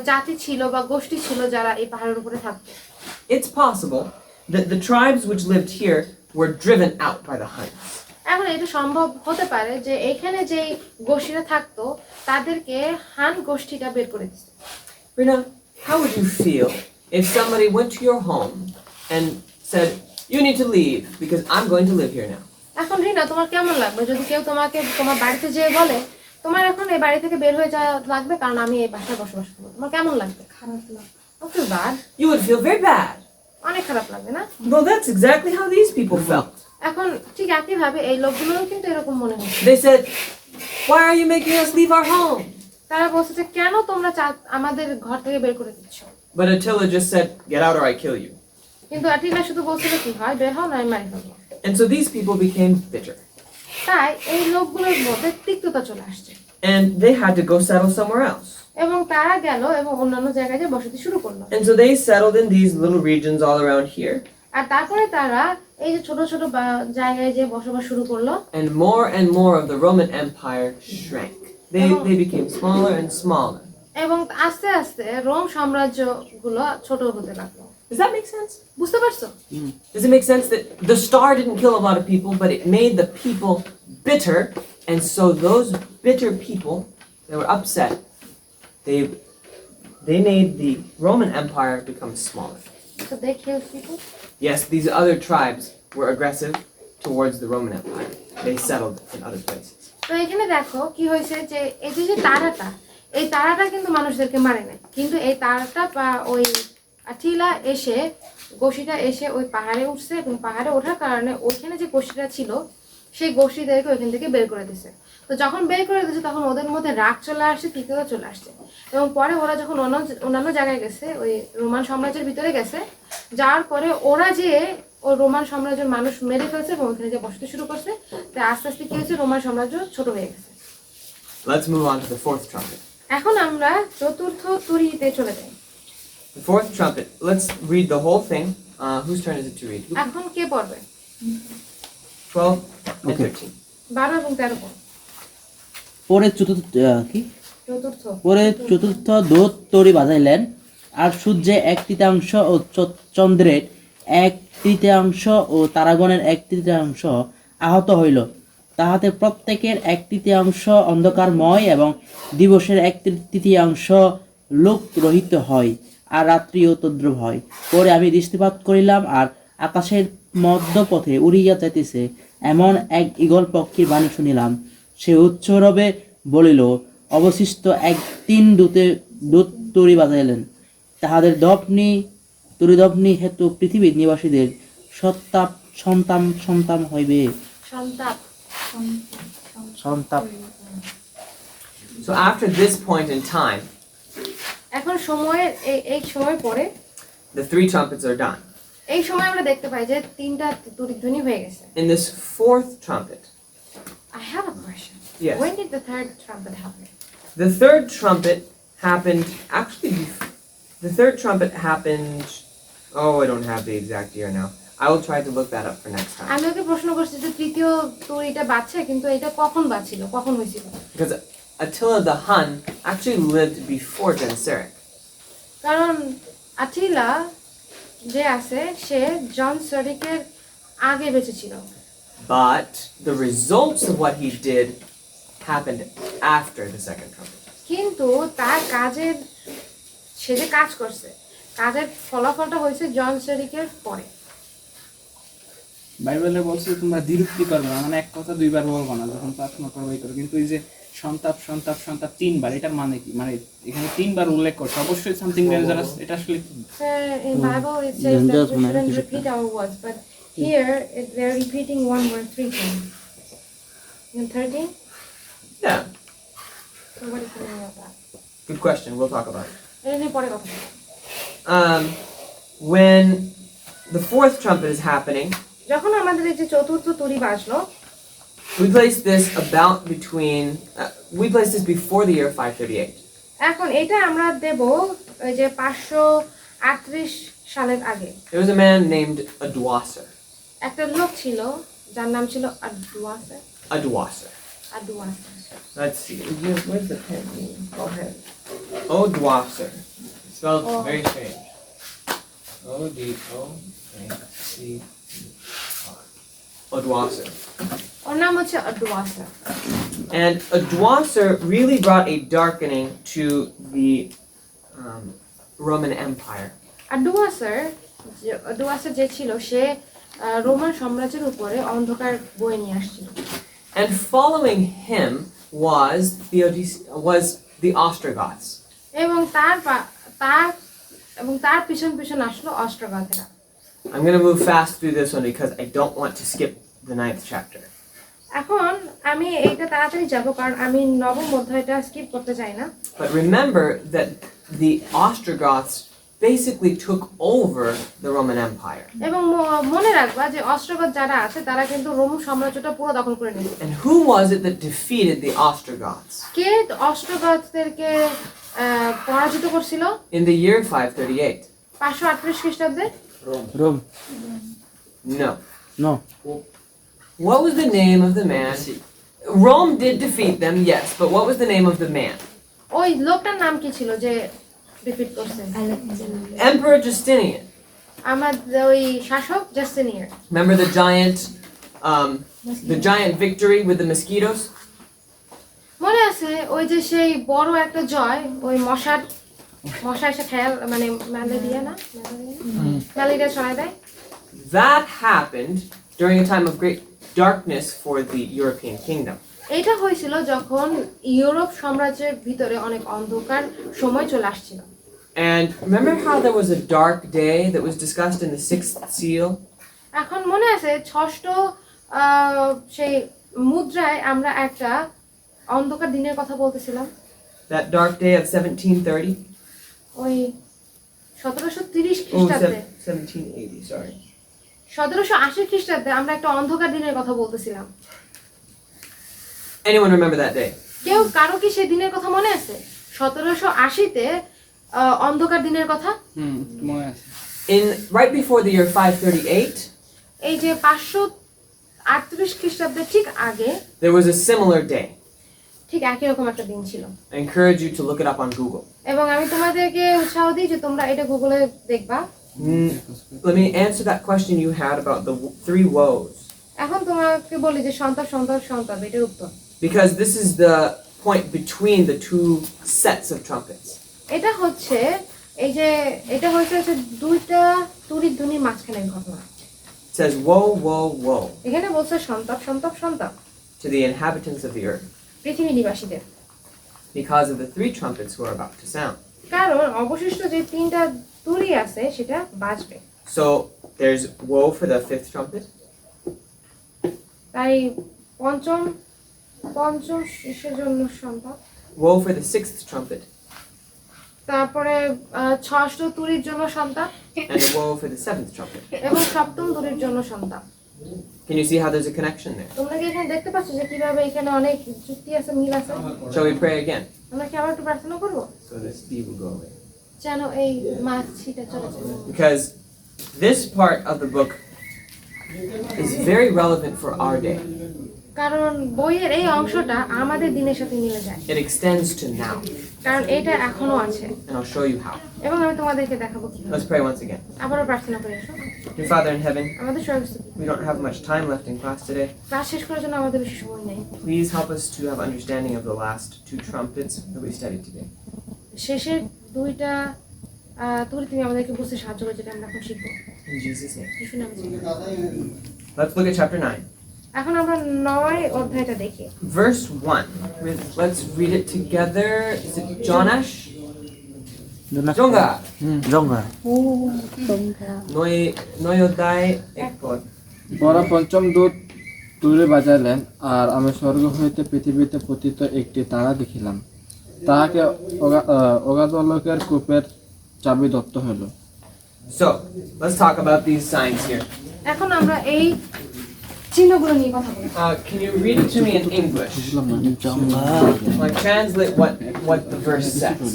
জাতি ছিল বা গোষ্ঠী ছিল যারা এই পাহাড়ের উপরে থাকতো? It's possible that the tribes which lived here were driven out by the Huns. এখন এটা সম্ভব হতে পারে যে এখানে যে গোষ্ঠীরা থাকতো তাদেরকে হান গোষ্ঠীটা বের করে দিচ্ছে। Rina, how would you feel if somebody went to your home and said, "You need to leave because I'm going to live here now"? এখন রিনা, তোমার কেমন লাগবে যদি কেউ তোমাকে তোমার বাড়িতে যেয়ে বলে তোমার এখন এই বাড়ি থেকে বের হয়ে যাওয়া লাগবে কারণ আমি এই বাসায় বসবাস করবো? তোমার কেমন লাগবে? খারাপ লাগবে। ওকে, বাদ, You would feel very bad. অনেক খারাপ লাগবে না? Well, that's exactly how these people felt. এখন ঠিক একইভাবে এই লোকগুলোও কিন্তু এরকম মনে হচ্ছে। They said, "Why are you making us leave our home?" তারা বলছে যে কেন তোমরা আমাদের ঘর থেকে বের করে দিচ্ছ? But Attila just said, "Get out or I kill you." কিন্তু আটিলা শুধু বলছিল কি হয় বের হও নয় মারি ফেলবো। And so these people became bitter. তাই এই লোকগুলোর মধ্যে তিক্ততা চলে আসছে And they had to go settle somewhere else. এবং তারা গেল এবং অন্যান্য জায়গায় যে বসতি শুরু করলো। And so they settled in these little regions all around here. আর তারপরে তারা এই যে ছোট ছোট জায়গায় যে বসবাস শুরু করলো And more of the Roman Empire shrank. They became smaller and smaller. এবং আস্তে আস্তে রোম সাম্রাজ্য গুলো ছোট হতে লাগলো। Does that make sense? বুঝতে পারছো? Does it make sense that the star didn't kill a lot of people, but it made the people bitter, and so those bitter people that were upset, they made the Roman Empire become smaller. So they killed people? Yes, these other tribes were aggressive towards the Roman Empire. They settled in other places. তো এখানে দেখো কি হয়েছে যে এই যে তারাটা, এই তারাটা কিন্তু মানুষদেরকে মারে নাই, কিন্তু এই তারাটা বা ওই আটিলা এসে গোষ্ঠীটা এসে ওই পাহাড়ে উঠছে এবং পাহাড়ে ওঠার কারণে ওইখানে যে গোষ্ঠীটা ছিল সেই গোষ্ঠীদেরকে ওইখান থেকে বের করে দিছে। তো যখন বের করে দিয়েছে তখন ওদের মধ্যে রাগ চলে আসছে, তিক্ততা চলে আসছে এবং পরে ওরা যখন অন্যান্য জায়গায় গেছে, ওই রোমান সাম্রাজ্যের ভিতরে গেছে, যাওয়ার পরে ওরা যে ওই রোমান সাম্রাজ্যের মানুষ মেরে ফেলছে এবং ওখানে যে বসতি শুরু করছে, তাই আস্তে আস্তে কি হয়েছে রোমান সাম্রাজ্য ছোট হয়ে গেছে। Let's move on to the fourth trumpet. এখন আমরা চতুর্থ তুরিতে চলে যাই। The fourth trumpet. Let's read the whole thing. Whose turn is it to read? এখন কে পড়বে? 12 and Okay. 13. 12 এবং 13 পড়। পরে চতুর্থ দূত তরি বাজাইলেন, আর সূর্যে 1/3 ও চন্দ্রের 1/3 ও তারাগণের 1/3 আহত হইল, তাহাতে প্রত্যেকের 1/3 অন্ধকারময় এবং দিবসের 1/3 লোক রহিত হয়, আর রাত্রিও তদ্রুপ হয়। পরে আমি দৃষ্টিপাত করিলাম, আর আকাশের মধ্যপথে উড়িয়া যাইতেছে এমন এক ঈগল পক্ষীর বাণী শুনিলাম। সে উচ্চরবে বলিল, অবশিষ্ট এক তিন দূত তরি বাজাইলেন, তাহাদের তরিধ্বনি হেতু পৃথিবীর নিবাসীদের সন্তান হইবে। সন্তাপ। So after this point in time, এখন সময়ের এই সময় পরে the three trumpets are done. এই সময় আমরা দেখতে পাই যে তিনটা তুরিধ্বনি হয়ে গেছে। In this fourth trumpet, I have a question. Yes. When did the third trumpet happen? the third trumpet happened actually. The third trumpet happened. Oh, I don't have the exact year now. I will try to look that up for next time. আমি ওকে প্রশ্ন করছি যে তৃতীয় তরিটা বাজছে, কিন্তু এটা কখন বাজছিল, কখন হয়েছিল? Because Attila the Hun actually lived before Genseric. কারণ আটিলা যে আছে সে জন সারিকের আগে বেঁচে ছিল, But the results of what he did happened after the second trumpet. কিন্তু তার কাজের সে যে কাজ করছে কাজের ফলাফলটা হয়েছে জন সারিকের পরে। বাইবেলে বলছে তোমরা দ্বিরুক্তি করবে না, মানে এক কথা দুইবার বলবো না যখন প্রার্থনা করবে করো। কিন্তু এই যে সন্তাপ সন্তাপ সন্তাপ তিনবার, এটার মানে কি? মানে এখানে তিনবার উল্লেখ করছে, অবশ্যই সামথিং ডেঞ্জারাস। এটা আসলে কি? In Bible it says that Dangerous we man, shouldn't কিছু repeat our words, but here they're repeating one word 3 times. In 13? Yeah, So what is the meaning of that? good question. We'll talk about it. এটা নিয়ে পরে কথা বলবো। When the fourth trumpet is happening, যখন আমাদের এই যে চতুর্থ তুরি বাজলো, we place this about between. We place this before the year 538. এখন এটা আমরা দেব ওই যে 538 সালের আগে। There was a man named Adwaser. একটা লোক ছিল যার নাম ছিল আডওয়াসার। Adwaser. আডওয়াসার। Let's see. Where's the pen? Go ahead. Odwaser. Spelled Oh. very strange. O-D-O-A-C. Odwaser. ওর নাম হচ্ছে আডওয়াসার। And Adwaser really brought a darkening to the Roman Empire. আডওয়াসার যে ছিল সে রোমান সাম্রাজ্যের উপরে অন্ধকার বয়ে নিয়ে আসছিল। And following him was the Ostrogoths. এবং তার পিছন পিছন আসলো অস্ট্রোগথেরা। I'm going to move fast through this one because I don't want to skip the 9th chapter. এখন আমি এইটা তাড়াতাড়ি যাব কারণ আমি নবম অধ্যায়টা স্কিপ করতে চাই না। But remember that the Ostrogoths basically took over the Roman Empire. এবং মনে রাখবা যে অস্ট্রোগথ যারা আছে তারা কিন্তু রোম সাম্রাজ্যটা পুরো দখল করে নিল। And who was it that defeated the Ostrogoths? কে অস্ট্রোগথদেরকে পরাজিত করছিল? In the year 538. 538 খ্রিস্টাব্দে? Rome. No. No. What was the name of the man? Rome did defeat them, yes, but what was the name of the man? ওই লোকটার নাম কি ছিল যে defeat করছে? Emperor Justinian. আমাদের ওই শাসক জাস্টিনিয়ার। Remember the giant victory with the mosquitoes? মনে আছে ওই যে সেই বড় একটা জয়, ওই মশা এসে খেয়াল মানে ম্যালেরিয়া না ম্যালেরিয়া ছড়ায় দেয়। That happened during a time of great darkness for the European kingdom. এটা হয়েছিল যখন ইউরোপ সাম্রাজ্যের ভিতরে অনেক অন্ধকার সময় চলে আসছিল। And remember how there was a dark day that was discussed in the 6th seal? এখন মনে আছে ষষ্ঠ সেই মুদ্রায় আমরা একটা অন্ধকার দিনের কথা বলতেছিলাম। That dark day of 1730? ওই 1730 Oh, খ্রিস্টাব্দে 1780, sorry. 1780 খ্রিস্টাব্দে আমরা একটা অন্ধকার দিনের কথা বলতেছিলাম। Anyone remember that day? কারো কি সেই দিনের কথা মনে আছে? 1780-তে অন্ধকার দিনের কথা। মনে আছে। Right before the year 538, এই যে 538 খ্রিস্টাব্দের ঠিক আগে there was a similar day. ঠিক একই রকম একটা দিন ছিল। I encourage you to look it up on Google. এবং আমি তোমাদেরকে উৎসাহ দিই যে তোমরা এটা গুগলে দেখবা। Let me answer that question you had about the 3 woes. এখন তোমাকে বলি যে সন্তাপ এটার উত্তর। Because this is the point between the 2 sets of trumpets. এটা হচ্ছে এই যে এটা হচ্ছে দুইটা তুরির ধ্বনির মাঝখানের ঘটনা। It says, woe, woe, woe এখানে বলছে সন্তাপ to the inhabitants of the earth. পৃথিবী নিবাসীদের। because of the 3 trumpets who are about to sound. কারণ অবশিষ্ট যে 3টা তুরি আছে সেটা বাজবে। So there's woe for the 5th trumpet, তাই পঞ্চম শিশুর জন্য সন্তাপ, woe for the 6th trumpet, তারপরে ষষ্ঠ তুরির জন্য সন্তাপ and woe for the 7th trumpet. এবং সপ্তম তুরির জন্য সন্তাপ। Can you see how there's a connection there? তোমরা কি এখানে দেখতে পাচ্ছ যে কিভাবে এখানে অনেক যুক্তি আছে, মিল আছে? Shall we pray again? আমরা কি আবার একটু প্রার্থনা করবো So this D will go away. যেন এই মাছিটা চলে যায়? Because this part of the book is very relevant for our day. কারণ বইয়ের এই অংশটা আমাদের দিনের সাথে মিলে যায়, It extends to now, কারণ এটা এখনো আছে and I'll show you how. এবং আমি তোমাদেরকে দেখাবো কিভাবে। Let's pray once again. আবারও প্রার্থনা করে এসো। Dear Father in heaven, আমাদের সর্বস্তু we don't have much time left in class today. Class শেষ করার জন্য আমাদের বেশি সময় নেই। Please help us to have understanding of the last 2 trumpets that we studied today. শেষের 2টা তুরি তুমি আমাদেরকে বুঝতে সাহায্য করো, যেটা আমরা এখন শিখবো। In Jesus' name. যিশুর নামে জানি। Let's look at chapter 9. এখন আমরা 9 অধ্যায়টা দেখি। Verse 1. Let's read it together. Is it Jonash? Jonga. জঙ্গা Noyodai ekpod. পরা পঞ্চম দূত তুলে বাজাইলেন, আর আমি স্বর্গ হইতে পৃথিবীতে পতিত একটি তারা দেখিলাম। তাহাকে অগাধলোকের কূপের চাবি দত্ত হইল। So, let's talk about these signs here. এখন আমরা এই চিহ্নগুলো নিয়ে কথা বলবো। Can you read it to me in English? জঙ্গা Like translate what the verse says.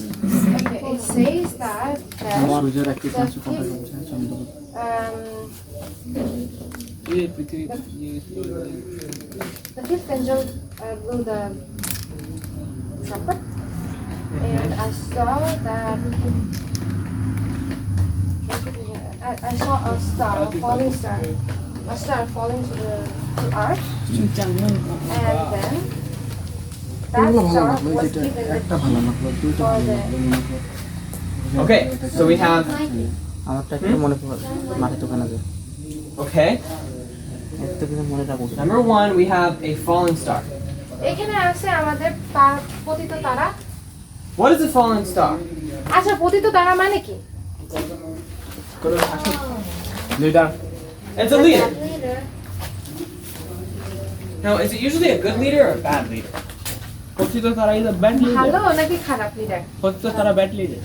Okay, it says that সূর্যের একটি অংশ কথা বলছে চন্দ্র। এই পৃথিবী the fifth angel blew the trumpet, and I saw that I saw a star falling to earth, and then that star was given একটা ভালো লাগলো, দুইটা for ভালো the লাগলো। Okay, so we have. আমারটা একটু মনে পড়ে মাঠে দোকানে আছে Okay, একটু কিছু মনে রাখবো। number 1, we have a falling star. এখানে আছে আমাদের পতিত তারা। What is a fallen star? আচ্ছা, পতিত তারা মানে কি? Leader It's a leader. Now, is it usually a good leader or a bad leader? পতিত তারা ইজ আ ব্যাড লিডার। ভালো নাকি খারাপ লিডার? পতিত তারা bad leader.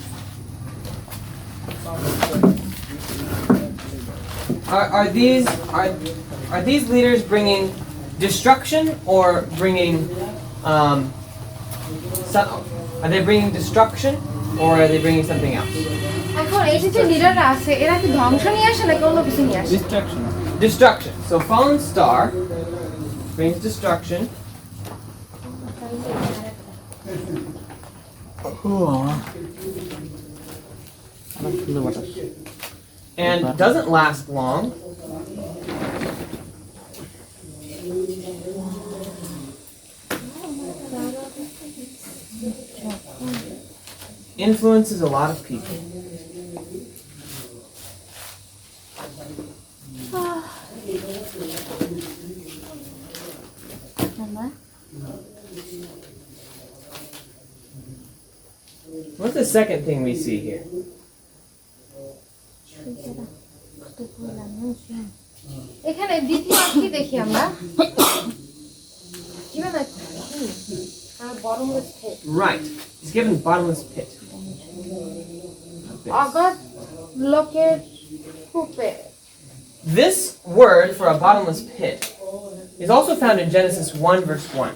Are these leaders bringing destruction or bringing are they bringing destruction or are they bringing something else? এখন এই যে লিডাররা আছে, এরা কি ধ্বংস নিয়ে আসে নাকি অন্য কিছু নিয়ে আসে? Distraction. Destruction. So fallen star brings destruction. অনেক সুন্দর বাতাস And doesn't last long. Influences a lot of people. What's the second thing we see here? এখানে দ্বিতীয় কি দেখি আমরা? কিভাবে bottomless pit. Right. He's given bottomless pit. অগাধ লোকের কূপে। This word for a bottomless pit is also found in Genesis 1 verse 1.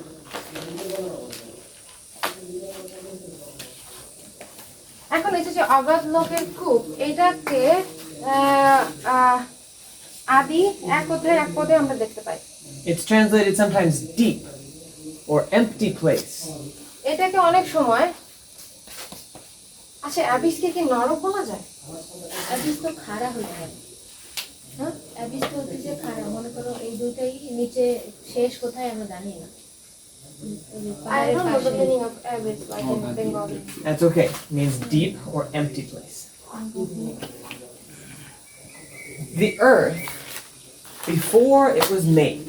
এখন এই যে অগাধ লোকের কূপ, এটাকে আদি 1 পদে আমরা দেখতে পাই। It's translated sometimes deep or empty place. এটাকে অনেক সময় আচ্ছা, অ্যাবিসকে কি নরক বলা যায়? অ্যাবিস তো খাড়া হয়ে যায়। হ্যাঁ, অ্যাবিস তো হচ্ছে যে খাড়া, মনে করো এই দুইটাই নিচে শেষ কোথায় আমরা জানি না। I don't know the meaning of abyss like in Bengali. That's okay. It means deep or empty place. The earth, before it was made,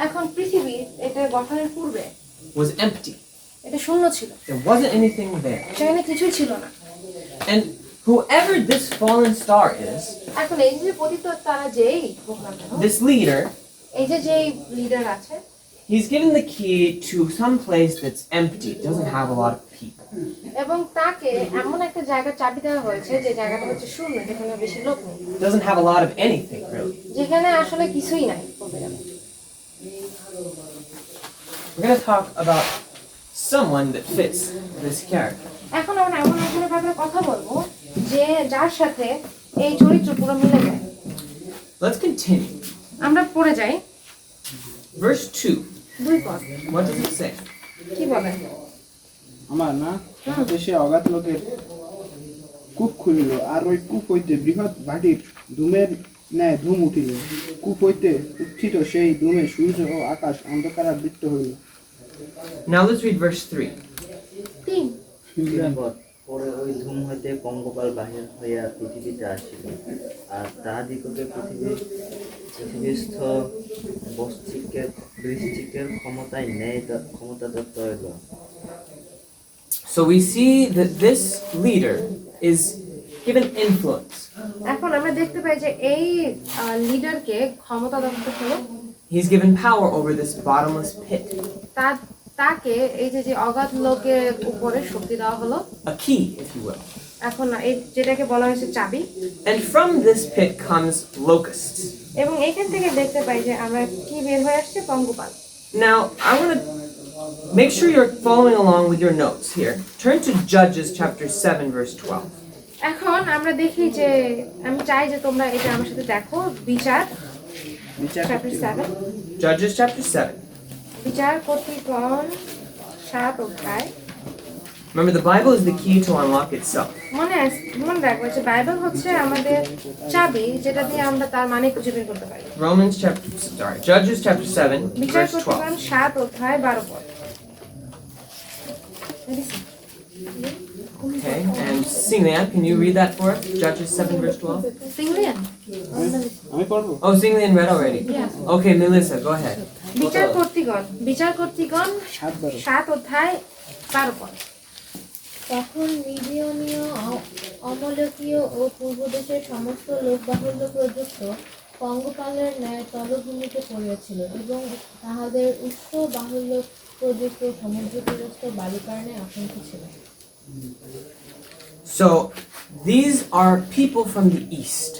এখন পৃথিবী এটা গঠনের পূর্বে was empty. এটা শূন্য ছিল, There wasn't anything there. সেখানে কিছুই ছিল না। And whoever this fallen star is, এখন এই যে পতিত তারা যেই হোক না কেন, this leader, এই যে যেই লিডার আছে, he's given the key to some place that's empty. It doesn't have a lot of people. এবং তাকে এমন একটা জায়গার চাবি দেওয়া হয়েছে যে জায়গাটা হচ্ছে শূন্য, যেখানে বেশি লোক নেই, It doesn't have a lot of anything, really. যেখানে আসলে কিছুই নাই বলতে গেলে। We're going to talk about someone that fits this character. এখন আমরা এমন একজনের ব্যাপারে কথা বলবো যে যার সাথে এই চরিত্র পুরো মিলে যায়। Let's continue. আমরা পড়ে যাই Verse 2. 2 পদ, What does it say? কি বলে? আমার না দেশে অগাধ লোকের কূপ খুলিল, আর ওই কূপ হইতে বৃহৎ ভাটির ধূমের ন্যায় ধূম উঠিল। কূপ হইতে উত্থিত সেই ধূমে সূর্য ও আকাশ অন্ধকারাবৃত হইল। Now let's read verse 3. 3 পরে ওই ধূম হইতে পঙ্গপাল বাহির হইয়া পৃথিবীতে আসিল, আর তাহাদিগকে পৃথিবীস্থ বৃশ্চিকের ক্ষমতায় ক্ষমতা দত্ত হইল। So we see that this leader is given influence. এখন আমরা দেখতে পাই যে এই লিডারকে ক্ষমতা দত্ত হলো, He's given power over this bottomless pit. তাকে এই যে যে অগাধ লোকের উপরে শক্তি দেওয়া হলো, A key, if you will. এখন এই যেটাকে বলা হয়েছে চাবি। And from this pit comes locusts. এবং এইখান থেকে দেখতে পাই যে আমরা কি বের হয়ে আসছে, পঙ্গপাল। Now, I want to make sure you're following along with your notes here. Turn to Judges chapter 7, verse 12. এখন আমরা দেখি যে আমি চাই যে তোমরা এটা আমার সাথে দেখো, বিচার চ্যাপ্টার 7, Judges chapter 7. বিচার কর্তৃগণ 7 অধ্যায়। Remember, the Bible is the key to unlock itself. মনে রাখবো যে বাইবেল হচ্ছে আমাদের চাবি, যেটা দিয়ে আমরা তার মানে খুঁজে বের করতে পারি। Judges chapter 7, বিচার verse কর্তৃগণ 12. 7 অধ্যায় 12 পদ। Okay, and Singlia, can you read that for us? Judges 7, verse 12. সিংলিয়ান আমি পড়বো। Oh, Singlian read already. Yeah. Okay, Melissa, go ahead. বিচার কর্তৃগণ 7 অধ্যায় 12 পদ। তখন মিডিয়নীয়, অমলকীয় ও পূর্ব দেশের সমস্ত লোকবাহুল্য প্রযুক্ত পঙ্গপালের ন্যায় তলভূমিতে পড়িয়াছিল, এবং তাহাদের উচ্চ বাহুল্য প্রযুক্ত সমুদ্র তীরস্থ বালিকার ন্যায় আশঙ্কা ছিল। So, these are people from the east.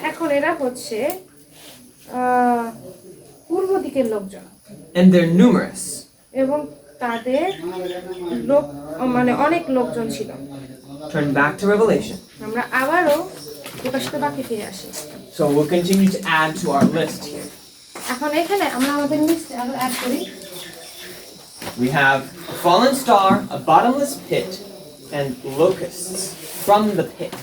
এখন এরা হচ্ছে পূর্ব দিকের লোকজন, And they're numerous. এবং তাদের লোক মানে অনেক লোকজন ছিল। Turn back to Revelation. আমরা আবারও প্রকাশিত বাক্যে ফিরে আসি। So, we'll continue to add to our list here. এখন এখানে আমরা আমাদের লিস্টে আবার অ্যাড করি। We have a fallen star, a bottomless pit, and locusts from the pit.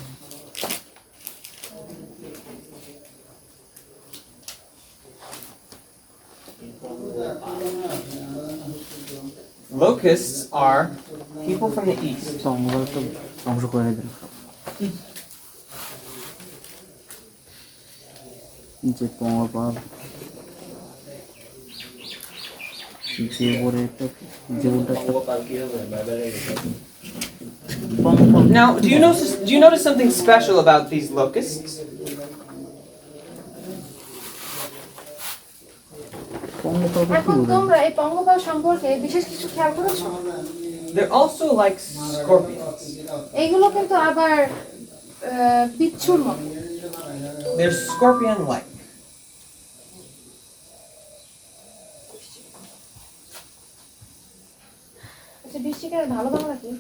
Locusts are people from the east. পঙ্গপাল তো ধ্বংস করে দিল যে পঙ্গপাল যে উপরে একটা জীবনটা একটা পঙ্গপাল Now, do you notice something special about these locusts? পঙ্গপাল কি এখন বলে তোমরা এই পঙ্গপাল সম্পর্কে বিশেষ কিছু খেয়াল করেছো? They're also like scorpions. এইগুলো কিন্তু আবার বিচ্ছুর মতো। They're scorpion-like. আচ্ছা, বৃষ্টিকের ভালো বাংলা কি?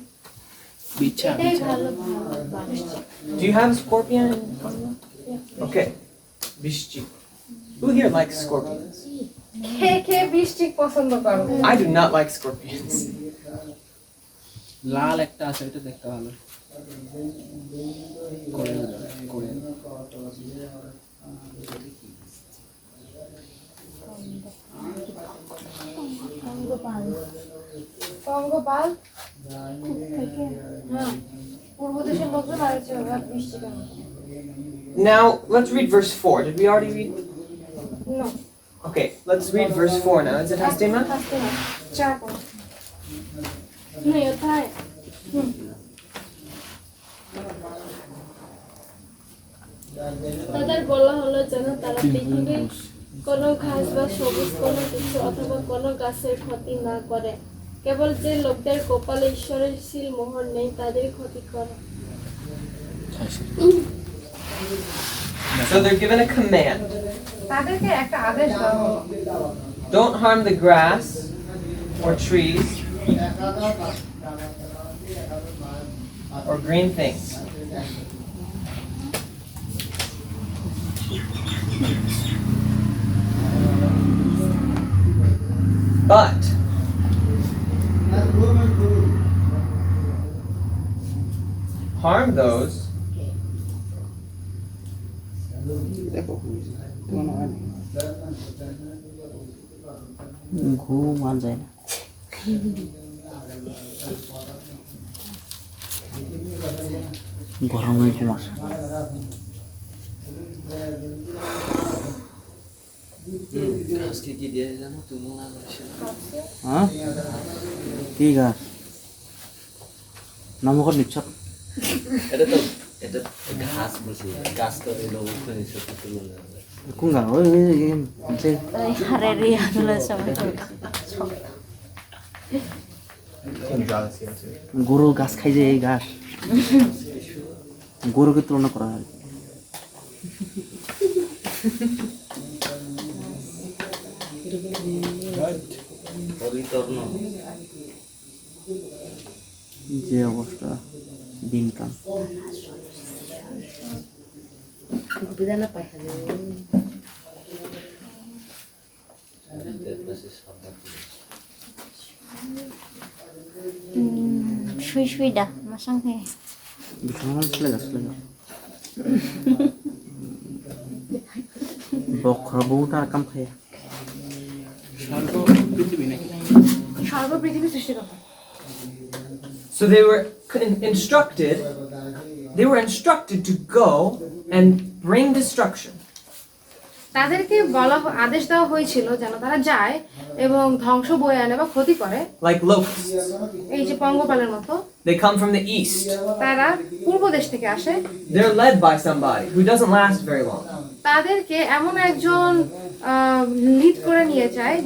বিচ্ছা এটাই ভালো ভালো। Do you have scorpion? Okay. Bishchi. Who here likes scorpions? কে কে বৃষ্টি পছন্দ করো? I do not like scorpions. লাল একটা আছে, এটা দেখতে ভালো। কোরিয়ান। পঙ্গপাল হ্যাঁ, পূর্ব দেশের লোকজন আর হচ্ছে বৃষ্টিকের মতো। Now, let's read verse 4. Did we already read? No. Okay, let's read verse 4 now. Is it Hastema? 4 পদ। তাদের বলা হলো যেন তারা পৃথিবীর কোনো ঘাস বা সবুজ কোনো কিছু অথবা কোনো গাছের ক্ষতি না করে। কেবল যে লোকদের কপালে ঈশ্বরের সিল মোহর নেই তাদের ক্ষতি করে। So they're given a command. তাদেরকে একটা আদেশ দেওয়া হলো, Don't harm the grass or trees or green things. But harm those দেখো তোমার হয় ঘুম আর যায় না। গরমে ঘুম আসে। আজকে কি দিয়ে জানো তুমি না হ্যাঁ কি গাছ নামকর নিচ্ছ? এটা ঘাস বসে গাছ তো এই লোক করে ছোট তুলে কোন গাছ? ওই যে গরু গাছ খাই যে এই ঘাস, গরুকে তুলনা করা হয়। পরিতর্ণ যে অবস্থা দিনকাল। Shui dah, masang ni. বিছানা লেগা বখরা বউটা কাম খায়। সর্বপৃথিবী সৃষ্টিকর্তা। so they were instructed to go and bring destruction. তাদেরকে আদেশ দেওয়া হয়েছিল যেন তারা যায় এবং ধ্বংস বয়ে আনে বা ক্ষতি করে, Like locusts. এই যে পঙ্গপালের মতো। They come from the east. তারা পূর্ব দেশ থেকে আসে, They're led by somebody who doesn't last very long. তাদেরকে এমন একজন লিড করে নিয়ে যায়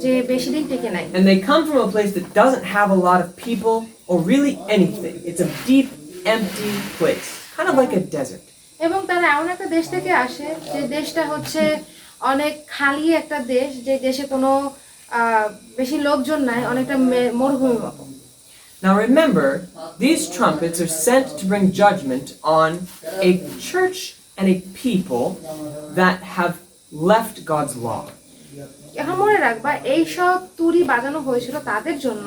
যে বেশি দিন টিকে নাই। And they come from a place that doesn't have a lot of people or really anything. It's a deep, empty place, kind of like a desert. এবং তারা এমন একটা দেশ থেকে আসে যে দেশটা হচ্ছে অনেক খালি একটা দেশ, যে দেশে কোনো বেশি লোকজন নাই, অনেকটা মরুভূমির মতো। Now remember, these trumpets are sent to bring judgment on a church and a people that have left God's law. এখন মনে রাখবা এই সব তুরি বাজানো হয়েছিল তাদের জন্য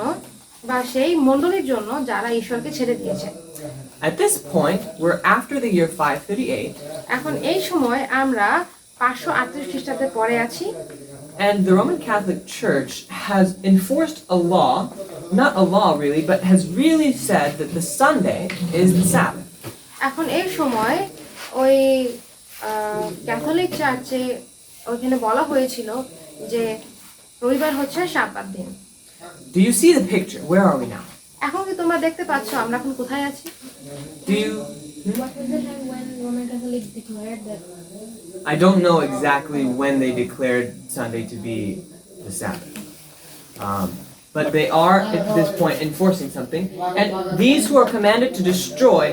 বা সেই মণ্ডলীর জন্য যারা ঈশ্বরকে ছেড়ে দিয়েছে। At this point, we're after the year 538, এখন এই সময় আমরা 538 খ্রিস্টাব্দের পরে আছি, and the Roman Catholic Church has enforced a law, not a law really, but has really said that the Sunday is the Sabbath. এখন এই সময় ওই ক্যাথলিক চার্চে ওইখানে বলা হয়েছিল যে রবিবার হচ্ছে সাব্বাত দিন। Do you see the picture? Where are we now? এখন কি তোমরা দেখতে পাচ্ছ আমরা এখন কোথায় আছি? Do you? What was the time when Roman Catholics declared that? I don't know exactly when they declared Sunday to be the Sabbath. But they are at this point enforcing something. And these who are commanded to destroy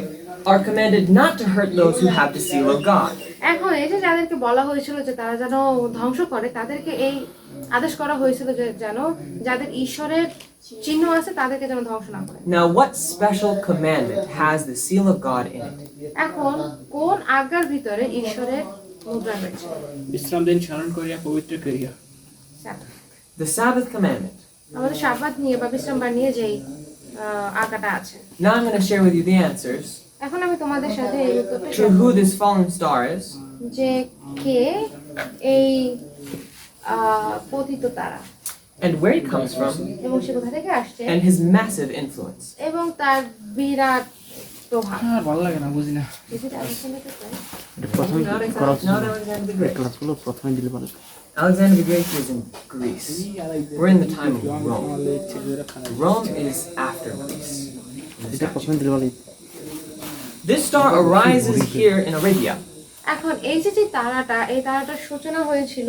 are commanded not to hurt those who have the seal of God. এখন এই যে যাদেরকে বলা হয়েছিল যে তারা যেন ধ্বংস করে, তাদেরকে এই আদেশ করা হয়েছিল যে যেন যাদের ঈশ্বরের চিহ্ন আছে তাদেরকে যেন ধ্বংস না করে। Now, what special commandment has the seal of God in it? এখন কোন আজ্ঞার ভিতরে ঈশ্বরের মুদ্রা রয়েছে? বিশ্রাম দিন স্মরণ করিয়া পবিত্র করিয়া। The Sabbath commandment. আমাদের সাব্বাত নিয়ে বা বিশ্রামবার নিয়ে যেই আজ্ঞাটা আছে। Now I'm going to share with you the answers এখন আমি তোমাদের সাথে এই উত্তরটা to who this fallen star is, যে কে এই পতিত তারা and where he comes from, এবং সে কোথা থেকে আসছে and his massive influence. এবং তার বিরাট প্রভাব। আর ভালো লাগে না, বুঝি না। প্রথমে Not করা exactly, not exactly great. ক্লাসগুলো প্রথমে দিলে ভালো। Alexander the Great was in Greece. We're in the time of Rome. Rome is after Greece. এটা প্রশ্ন দিলে বলি This star arises here in Arabia. এখন এই যে তারাটা, এই তারাটার সূচনা হয়েছিল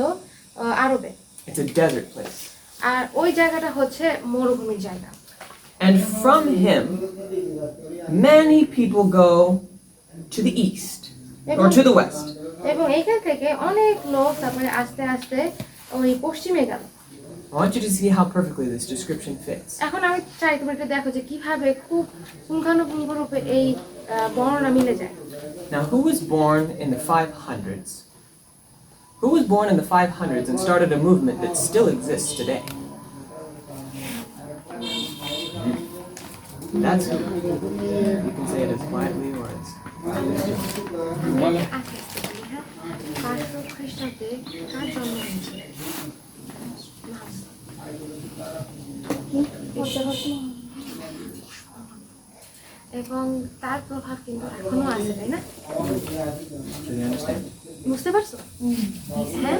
আরবে, It's a desert place. আর ওই জায়গাটা হচ্ছে মরুভূমির জায়গা। And from him, many people go to the east or to the west. এবং এইখান থেকে অনেক লোক তারপরে আস্তে আস্তে ওই পশ্চিমে গেল। I want you to see how perfectly this description fits. এখন আমি চাই তুমি এটা দেখো যে কিভাবে খুব পুঙ্খানুপুঙ্খ রূপে এই বর্ণনা মিলে যায়। Now, who was born in the 500s? Who was born in the 500s and started a movement that still exists today? That's who. You can say it as quietly or as loudly as you want. আস্তে আস্তে বলি, হ্যাঁ? 500 খ্রিস্টাব্দে কার জন্ম হয়েছিল? এবং তার প্রভাব কিন্তু এখনো আছে, তাই না? Do you understand? বুঝতে পারছো? হ্যাঁ?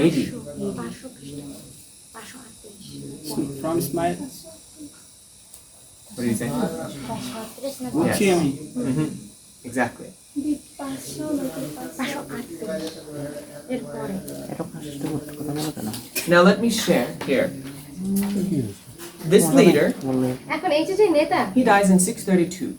80. 500 খ্রিস্টাব্দ, 538। From Ismail. What do you say? বুঝছি আমি। Mm-hmm. Exactly. 538 এরপরে এটা ফার্স্ট কথা বলো কেন Now let me share here. This leader, বললে এখন এই যে নেতা, he dies in 632.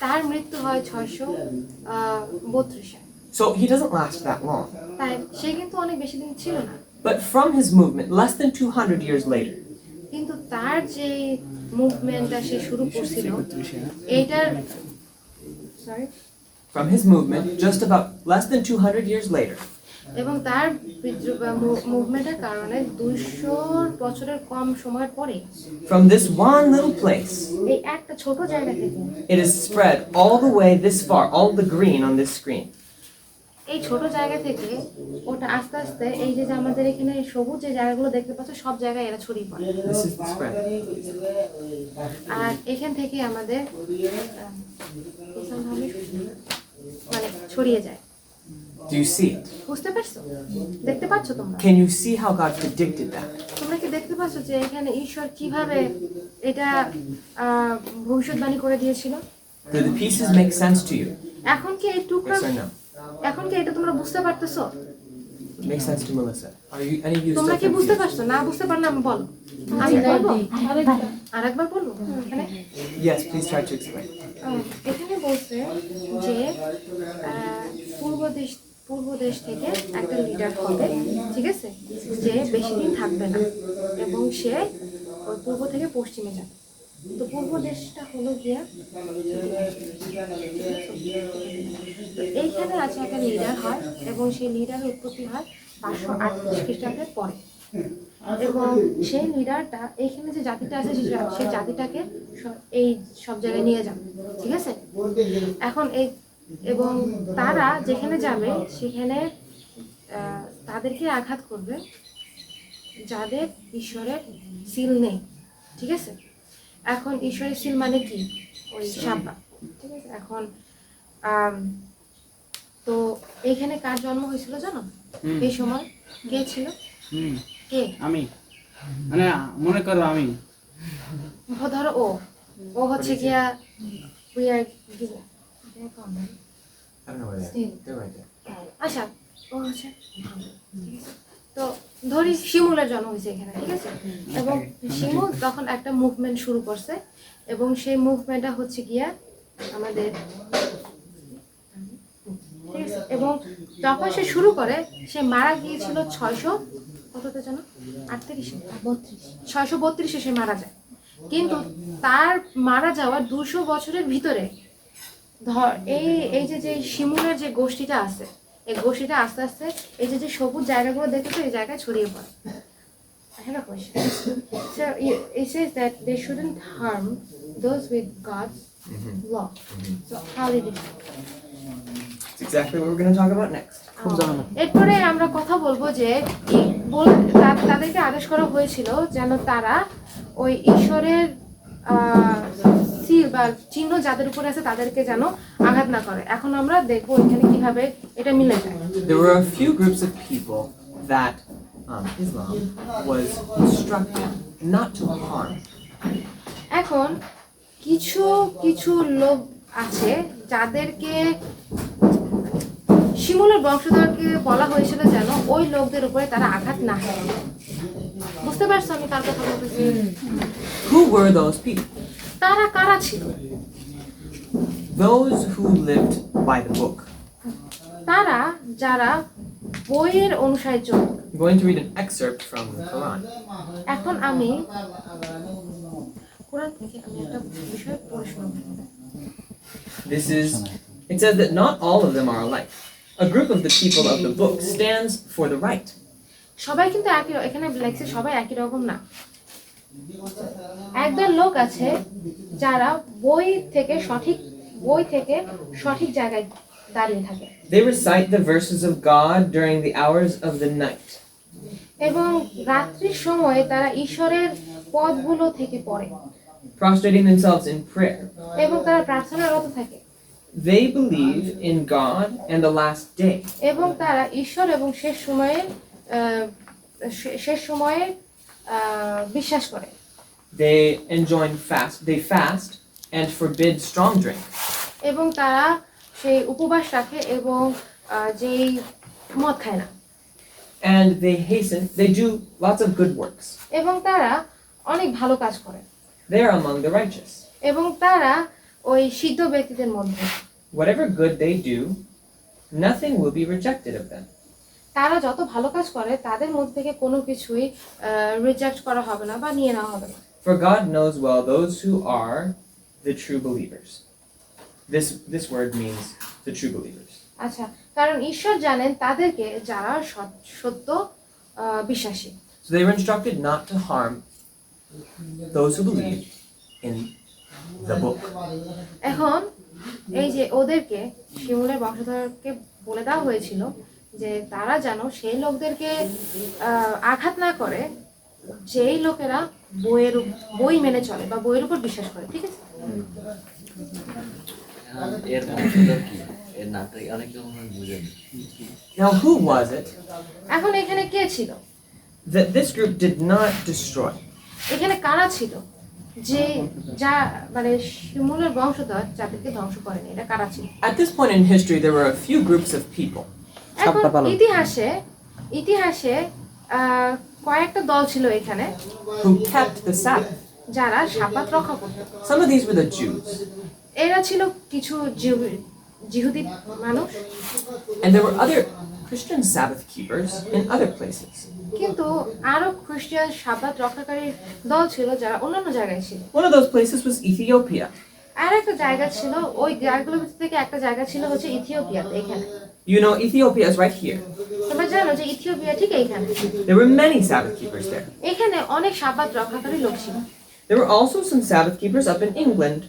তার মৃত্যু হয় 632 সালে। So he doesn't last that long. তাই সে কিন্তু অনেক বেশি দিন ছিল না, But from his movement, less than 200 years later, কিন্তু তার যে মুভমেন্টটা সে শুরু করছিল এইটার sorry from his movement, just about less than 200 years later, এবং তার মুভমেন্টের কারণে 200 বছরের কম সময়ের পরে from this one little place, এই একটা ছোট জায়গা থেকে it is spread all the way this far, all the green on this screen. এই ছোট জায়গা থেকে ওটা আস্তে আস্তে এই যে আমাদের এখানে সবুজ যে জায়গাগুলো দেখতে পাচ্ছ সব জায়গায় এরা ছড়িয়ে পড়ে। This is the spread. আর এখান থেকে আমাদের মানে ছড়িয়ে যায়। Do you see it? বুঝতে পারছো? দেখতে পাচ্ছ তোমরা? Can you see how God predicted that? তোমরা কি দেখতে পাচ্ছ যে এখানে ঈশ্বর কিভাবে এটা ভবিষ্যৎবাণী করে দিয়েছিল? Do the pieces make sense to you? এখন কি এই টুকরা, Yes or no? এখন কি এটা তোমরা বুঝতে পারতেছো? Makes sense to Melissa. Are you any of you তোমরা still কি বুঝতে confused? পারছো? না বুঝতে পারলে আমি বলো, আমি বলবো আরেকবার বলবো। এখানে Yes, please try to explain. এখানে বলছে যে পূর্ব দেশ থেকে একটা লিডার হবে, ঠিক আছে, যে বেশি দিন থাকবে না এবং সে ওই পূর্ব থেকে পশ্চিমে যাবে। তো পূর্ব দেশটা হলো গিয়া, তো এইখানে আছে একটা লিডার হয় এবং সেই লিডারের উৎপত্তি হয় 538 খ্রিস্টাব্দের পরে এবং সেই লিডারটা এইখানে যে জাতিটা আছে সেই জাতিটাকে এই সব জায়গায় নিয়ে যাবে, ঠিক আছে। এখন এই এবং তারা যেখানে যাবে সেখানে তাদেরকে আঘাত করবে যাদের ঈশ্বরের সিল নেই, ঠিক আছে। এখন ঈশ্বরের সিল মানে কি? ওই সাপা, ঠিক আছে। এখন তো এইখানে কার জন্ম হয়েছিল জানো এই সময়? কে ছিল? কে? আমি মানে মনে করো আমি ধরো ও হচ্ছে গিয়া we are given I don't know where they are. Still. They're right there. আচ্ছা ও হচ্ছে, তো ধরি শিমুলের জন্ম হয়েছে এখানে, ঠিক আছে। এবং শিমুল তখন একটা মুভমেন্ট শুরু করছে এবং সেই মুভমেন্টটা হচ্ছে গিয়া আমাদের, ঠিক আছে। এবং যখন সে শুরু করে সে মারা গিয়েছিল 600 কততে জানো? 632 সে মারা যায়। কিন্তু তার মারা যাওয়ার 200 বছরের ভিতরে এই যে শিমুলের যে গোষ্ঠীটা আছে, এই গোষ্ঠীটা আস্তে আস্তে এই যে সবুজ জায়গাগুলো দেখতেছো এই জায়গায় ছড়িয়ে পড়ে। I have a question. So it says that they shouldn't harm those with God's law. So how did it happen? It's exactly what we're going to talk about next. এরপরে আমরা কথা বলবো যে তাদেরকে আদেশ করা হয়েছিল যেন তারা ওই ঈশ্বরের সিল বা চিহ্ন যাদের উপরে আছে তাদেরকে যেন আঘাত না করে। এখন আমরা দেখবো এখানে কিভাবে এটা মিলে যায়। There were a few groups of people that Islam was instructed not to harm. এখন কিছু কিছু লোক আছে যাদেরকে শিমুলের বংশধরকে বলা হয়েছিল যেন ওই লোকদের উপরে তারা আঘাত না করে। বুঝতে পারছো আমি কার কথা বলতেছি? Who were those people? তারা কারা ছিল? Those who lived by the book. তারা যারা বইয়ের অনুসারী চলত। I'm going to read an excerpt from the Quran. এখন আমি কোরআন থেকে আমি একটা বিষয় পড়ে শোনাবো। This is, it says that not all of them are alike. A group of the people of the book stands for the right. সবাই কিন্তু একই, এখানে লেখছে সবাই একই রকম না। একদল লোক আছে যারা বই থেকে সঠিক জায়গায় দাঁড়িয়ে থাকে They recite the verses of God during the hours of the night. এবং রাত্রির সময়ে তারা ঈশ্বরের পদগুলো থেকে পড়ে Prostrating themselves in prayer. এবং তারা প্রার্থনারত থাকে They believe in God and the last day. এবং তারা ঈশ্বর এবং শেষ সময়ে বিশ্বাস করে। They fast and forbid strong drink. এবং তারা সেই উপবাস রাখে এবং যেই মদ খায় না। And they do lots of good works. এবং তারা অনেক ভালো কাজ করে They are among the righteous. এবং তারা ওই সিদ্ধ ব্যক্তিদের মধ্যে। Whatever good they do, nothing will be rejected of them. তারা যত ভালো কাজ করে তাদের মধ্যে থেকে কোনো কিছুই রিজেক্ট করা হবে না বা নিয়ে নেওয়া হবে না। For God knows well those who are the true believers. This word means the true believers. আচ্ছা, কারণ ঈশ্বর জানেন তাদেরকে যারা সত্য বিশ্বাসী। So they were instructed not to harm those who believe in the book. এখন এই যে ওদেরকে শিমুলের বংশধরকে বলে দেওয়া হয়েছিল যে তারা যেন সেই লোকদেরকে আঘাত না করে যেই লোকেরা বই মেনে চলে বা বইয়ের উপর বিশ্বাস করে। ঠিক আছে, এর বংশধর কি? এর নামটা অনেকে বুঝেনি। Now who was it এখন এখানে কে ছিল? that this group did not destroy? এখানে কারা ছিল যে মানে শিমুলের বংশধর যাদেরকে ধ্বংস করেনি? এটা কারা ছিল? At this point in history, there were a few groups of people. এখন ইতিহাসে কয়েকটা দল ছিল এখানে who kept the Sabbath. যারা সাব্বাত রক্ষা করত। Some of these were the Jews, এরা ছিল কিছু জিহুদি মানুষ, and there were other Christian Sabbath keepers in other places. কিন্তু আরো খ্রিস্টান সাব্বাত রক্ষাকারী দল ছিল যারা অন্যান্য জায়গায় ছিল। One of those places was Ethiopia. আর একটা জায়গা ছিল, ওই জায়গাগুলোর ভিতর থেকে একটা জায়গা ছিল হচ্ছে ইথিওপিয়াতে। এখানে You know, Ethiopia is right here. তোমরা জানো যে ইথিওপিয়া ঠিক এইখানে। There were many Sabbath keepers there. এখানে অনেক সাব্বাত রক্ষাকারী লোক ছিল। There were also some Sabbath keepers up in England,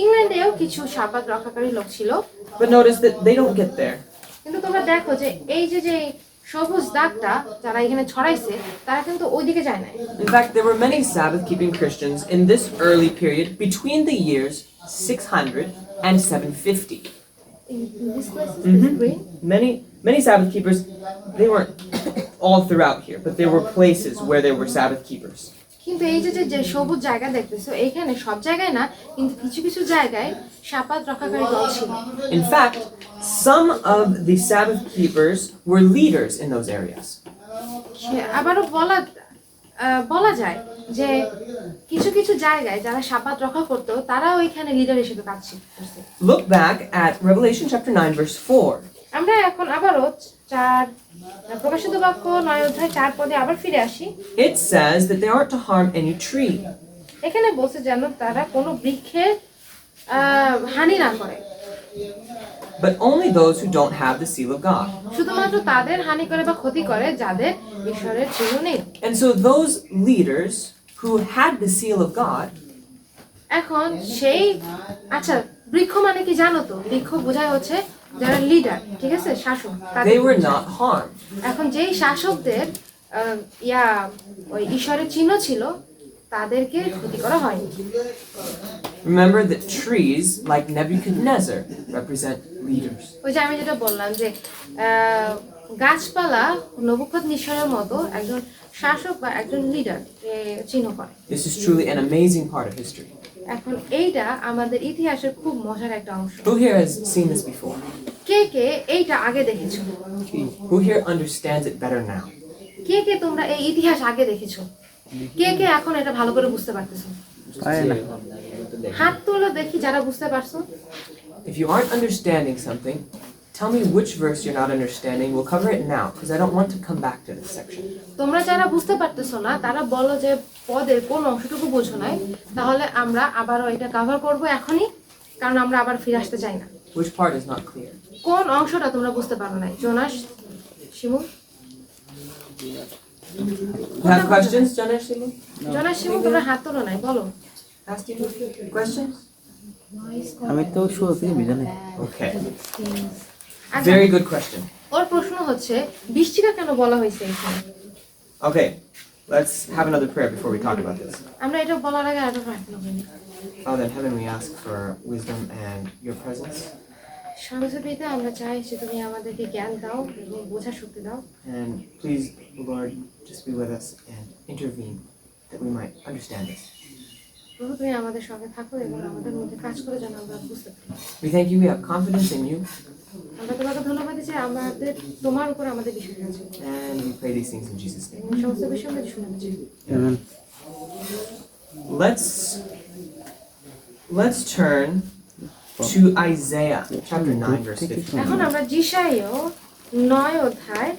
ইংল্যান্ডেও কিছু সাব্বাত রক্ষাকারী লোক ছিল, but notice that they don't get there. কিন্তু তোমরা দেখো যে এই যে সবুজ দাগটা যারা এখানে ছড়াইছে তারা কিন্তু ওইদিকে যায় না। In fact, there were many Sabbath keeping Christians in this early period between the years 600 and 750. In this place is this green? Many Sabbath keepers, they weren't all throughout here, but there were places where there were Sabbath keepers. কিন্তু এই যে সবুজ জায়গা দেখতেছো এইখানে সব জায়গায় না, কিন্তু কিছু কিছু জায়গায় সাব্বাত রক্ষাকারী দল ছিল। In fact, some of the Sabbath keepers were leaders in those areas. আবারও বলা যায় যে কিছু কিছু জায়গায় যারা সাব্বাত রক্ষা করতো তারা ওইখানে লিডার হিসেবে কাজ করছে। Look back at Revelation chapter 9 verse 4. আমরা এখন আবারও প্রকাশিত বাক্য 9 অধ্যায় 4 পদে আবার ফিরে আসি। It says that they aren't to harm any tree. এখানে বলছে যেন তারা কোনো বৃক্ষের হানি না করে, but only those who don't have the seal of God. শুধুমাত্র তাদের হানি করে বা ক্ষতি করে যাদের ঈশ্বরের চিহ্ন নেই। And so those leaders who had the seal of God, এখন আচ্ছা, বৃক্ষ মানে কি জানো তো? বৃক্ষ বোঝায় হচ্ছে যারা লিডার, ঠিক আছে, শাসক। they were not harmed. এখন যেই শাসকদের ওই ঈশ্বরের চিহ্ন ছিল তাদেরকে ক্ষতি করা হয়নি। Remember that trees, like Nebuchadnezzar, represent leaders. ওই যে আমি যেটা বললাম যে গাছপালা নবুকদনেছরের মতো একজন শাসক বা একজন লিডার চিহ্ন করে। This is truly an amazing part of history. এখন এইটা আমাদের ইতিহাসের খুব মজার একটা অংশ। Who here has seen this before? কে কে এইটা আগে দেখেছো? Who here understands it better now? কে কে তোমরা এই ইতিহাস আগে দেখেছো? কে কে এখন এটা ভালো করে বুঝতে পারতেছো? হাত তুলো দেখি যারা বুঝতে পারছো। If you aren't understanding something, tell me which verse you're not understanding. We'll cover it now because I don't want to come back to this section. তোমরা যারা বুঝতে পারতেছো না তারা বলো যে পদের কোন অংশটুকু বোঝো নাই, তাহলে আমরা আবারও এটা কভার করব এখনই, কারণ আমরা আবার ফিরে আসতে চাই না। Which part is not clear? কোন অংশটা তোমরা বুঝতে পারো নাই? Jonas, Shimu? You have questions, Jonas? Jonas, Shimu তোমরা হাত তোলো নাই, বলো। Ask you questions? আমি তো শুরু থেকে বুঝানি। Okay. আচ্ছা, Very good question. ওর প্রশ্ন হচ্ছে বৃষ্টিকা কেন বলা হয়েছে এখানে? Okay, let's have another prayer before we talk about this. আমরা এটা বলার আগে আরেকটা প্রার্থনা করি। Father in heaven, we ask for wisdom and your presence. সরস্বতীতে আমরা চাই যে তুমি আমাদেরকে জ্ঞান দাও এবং বোঝার শক্তি দাও। And please, Lord, just be with us and intervene that we might understand this. প্রভু তুমি আমাদের সঙ্গে থাকো এবং আমাদের মধ্যে কাজ করে যেন আমরা বুঝতে পারি। We thank you, we have confidence in you, আমরা তোমাকে ধন্যবাদ দিচ্ছি আমাদের তোমার উপর আমাদের বিশ্বাস আছে and we pray these things in Jesus' name. এবং সমস্ত বিষয় আমরা শুনেছি। Amen. Let's turn to Isaiah chapter 9, verse 15. এখন আমরা যিশাইও 9 অধ্যায়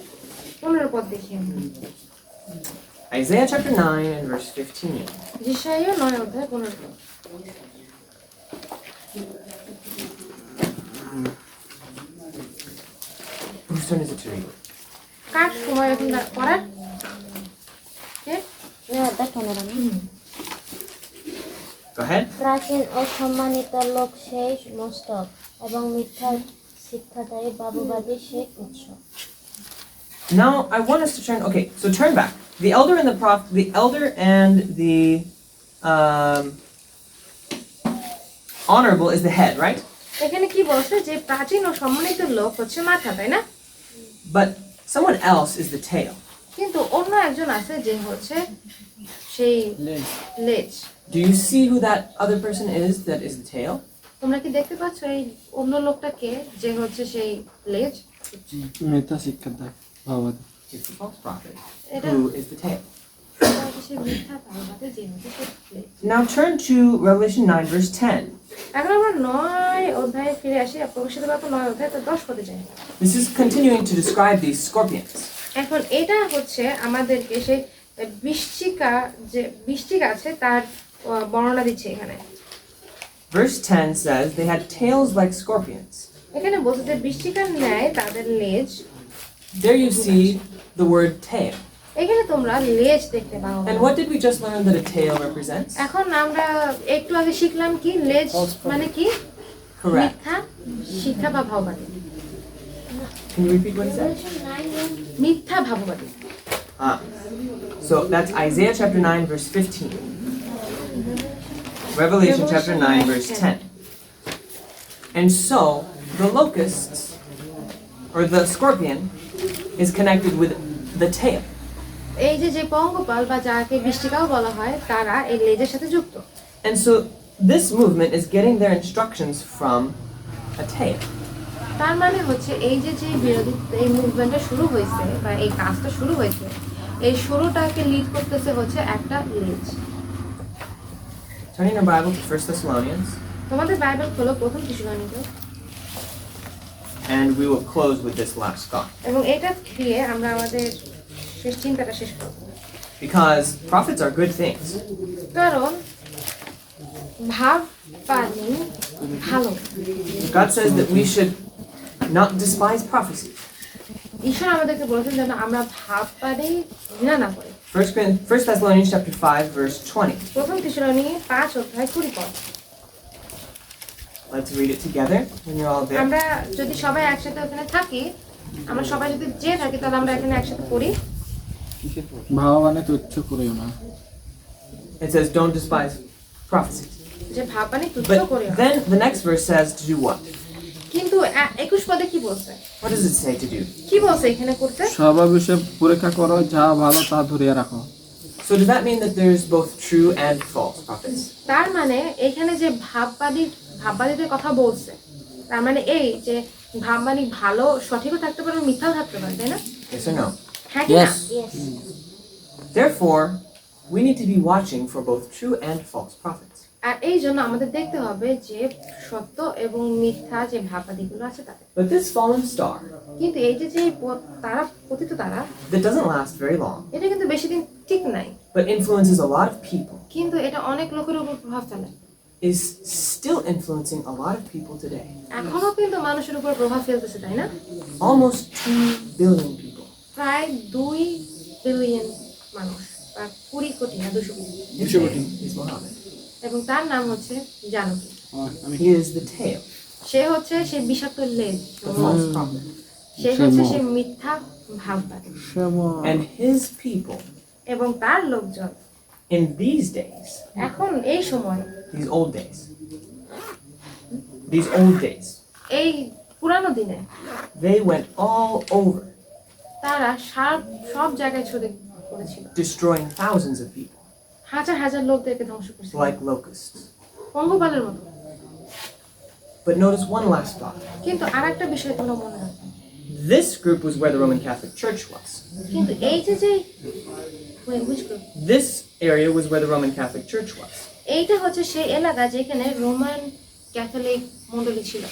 15 পদ দেখি। Isaiah chapter 9 and verse 15. যিশাইও 9 অধ্যায় 15 পদ। Whose turn is it to read? কার সময় এখন পড়ার? কে? Go ahead. প্রাচীন ও সম্মানিত লোক সেই মস্তক এবং মিথ্যা শিক্ষাদায়ী বাবুবাদী সেই উৎস। Now I want us to turn. Okay, so turn back. The elder and the prophet, the elder and the honorable is the head, right? এখানে কি বলছে যে প্রাচীন ও সম্মানিত লোক হচ্ছে মাথা, তাই না? But someone else is the tail. কিন্তু অন্য একজন আছে যে হচ্ছে সেই লেজ। Do you see who that other person is that is the tail? তোমরা কি দেখতে পাচ্ছ এই অন্য লোকটাকে যে হচ্ছে সেই লেজ? মিথ্যা শিক্ষা দেয় ভাবাদ। It's the false prophet এটা who is the tail. এটা হচ্ছে সেই মিথ্যা ভাববাদী যে হচ্ছে সেই লেজ। Now turn to Revelation 9, verse 10. এখন আমরা 9 অধ্যায়ে ফিরে আসি, প্রকাশিত বাক্য 9 অধ্যায় তো 10 পদে যাই। This is continuing to describe these scorpions. এখন এটা হচ্ছে আমাদেরকে সেই বৃশ্চিক আছে তার বর্ণনা দিচ্ছে এখানে। Verse 10 says they had tails like scorpions. এখানে বলছে যে বৃশ্চিকার ন্যায় তাদের লেজ। There you see the word tail. এখানে তোমরা লেজ দেখতে পাও। And what did we just learn that a tail represents? এখন আমরা একটু আগে শিখলাম কি লেজ মানে কি? Correct. মিথ্যা শিক্ষা বা ভাববাদী। Can you repeat what he said? মিথ্যা ভাববাদী। So that's Isaiah chapter 9, verse 15. Revelation chapter 9, verse 10. And so the locusts, or the scorpion, is connected with the tail. এই যে পঙ্গপাল বা যাকে বৃষ্টিকাও বলা হয় তারা এই লেজের সাথে যুক্ত। And so this movement is getting their instructions from a tail. তার মানে হচ্ছে এই যে বিরোধী এই মুভমেন্টটা শুরু হয়েছে বা এই কাজটা শুরু হয়েছে, এই শুরুটাকে লিড করতেছে হচ্ছে একটা লেজ। Turning your Bible to 1 Thessalonians, তোমাদের বাইবেল খোলো প্রথম থিসসালনিকে, and we will close with this last thought. এবং এটা দিয়ে আমরা আমাদের শেষ চিন্তাটা শেষ করব। Because prophets are good things. কারণ ভাববাদী ভালো। God says that we should not despise prophecy. ঈশ্বর আমাদেরকে বলেছেন যেন আমরা ভাববাদী ঘৃণা না করি। 1 Thessalonians chapter 5, verse 20. প্রথম থিসসালনি 5 অধ্যায় 20 পদ। Let's read it together when you're all there. আমরা যদি সবাই একসাথে ওখানে থাকি, আমরা সবাই যদি যেয়ে থাকি তাহলে আমরা এখানে একসাথে পড়ি। ভাবাবানে তুচ্ছ করিও না। It says, don't despise prophecies. যে ভাববাণী তুচ্ছ But করে then the next verse says to do what? কিন্তু 21 পদে কি বলছে? What does it say to do? কি বলছে এখানে করতে? সর্ববিষয়ে পরীক্ষা করো, যা ভালো তা ধরিয়া রাখো। So does that mean that there's both true and false prophets? তার মানে এখানে যে ভাববাদীদের কথা বলছে, তার মানে এই যে ভাববাণী ভালো সঠিকও থাকতে পারে মিথ্যাও থাকতে পারে, তাই না? Yes or no? হ্যাঁ কি না? Yes. Therefore, we need to be watching for both true and false prophets. আর এই জন্য আমাদের দেখতে হবে যে সত্য এবং মিথ্যা যে ভাববাদীগুলো আছে তাদের। But this fallen star, কিন্তু এই যে তারা পতিত তারা, that doesn't last very long, এটা কিন্তু বেশি দিন ঠিক নাই, but influences a lot of people, কিন্তু এটা অনেক লোকের উপর প্রভাব ফেলে, is still influencing a lot of people today. এখনো কিন্তু মানুষের উপর প্রভাব ফেলতেছে, তাই না? Almost 2 billion people. প্রায় 2 বিলিয়ন মানুষ, প্রায় 20 কোটি না 200 কোটি। His name is Muhammad. এবং তার নাম হচ্ছে Janaki. He is the tail, সে হচ্ছে সেই বিষাক্ত লেজ, the false prophet. সে হচ্ছে সেই মিথ্যা ভাববাদী। And his people এবং তার লোকজন in these days, এখন এই সময়, these old days, এই পুরানো দিনে they went all over, তারা সব জায়গায় ছড়িয়ে পড়েছিল, destroying thousands of people হাজার হাজার লোকদেরকে ধ্বংস করেছিল like locusts. পঙ্গপালের মতো। But notice one last thought. কিন্তু আরেকটা বিষয় তোমরা মনে রাখবে, This group was where the Roman Catholic Church was. কিন্তু এই যে which group? This area was where the Roman Catholic Church was. এইটা হচ্ছে সেই এলাকা যেখানে রোমান ক্যাথলিক মণ্ডলী ছিল।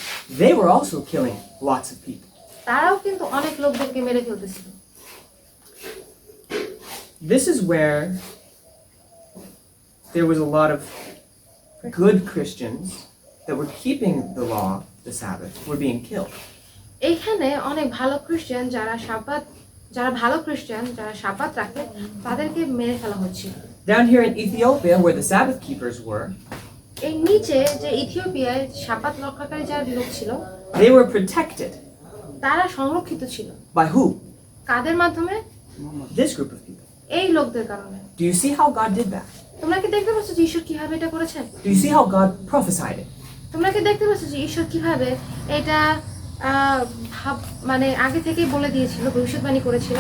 They were also killing lots of people. তারাও কিন্তু অনেক লোকদেরকে মেরে ফেলতেছিল। This is where there was a lot of good Christians that were keeping the law, the Sabbath, were being killed. এইখানে অনেক ভালো খ্রিস্টান যারা সাব্বাত রাখে তাদেরকে মেরে ফেলা হচ্ছিল। Down here in Ethiopia, where the Sabbath keepers were, এই নিচে যে ইথিওপিয়ায় সাব্বাত রক্ষাকারী যারা লোক ছিল, they were protected. তারা সংরক্ষিত ছিল। By who? কাদের মাধ্যমে? This group of people. এই লোকদের কারণে। Do you see how God did that? তোমরা কি দেখতে পাচ্ছ যে ঈশ্বর কিভাবে এটা করেছেন? Do you see how God prophesied it? তোমরা কি দেখতে পাচ্ছ যে ঈশ্বর কিভাবে এটা মানে আগে থেকেই বলে দিয়েছিল, ভবিষ্যৎবাণী করেছিল?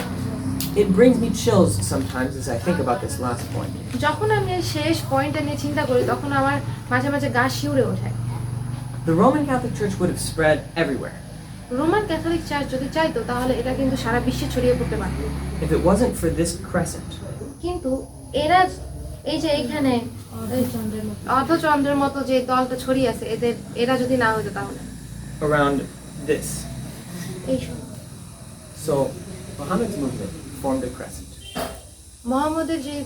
It brings me chills sometimes as I think about this last point. যখন আমি এই শেষ পয়েন্টটা নিয়ে চিন্তা করি তখন আমার মাঝে মাঝে গা শিউরে ওঠে। The Roman Catholic Church would have spread everywhere Roman Catholic church যদি চাইতো তাহলে এটা কিন্তু সারা বিশ্বে ছড়িয়ে পড়তে পারত, if it wasn't for this crescent. কিন্তু এরা এই যে এখানে অর্ধচন্দ্রের মতো যে দলটা ছড়িয়ে আছে এরা যদি না হতো তাহলে Around this. এই সময় So, Muhammad's movement formed a crescent. মোহাম্মদের যে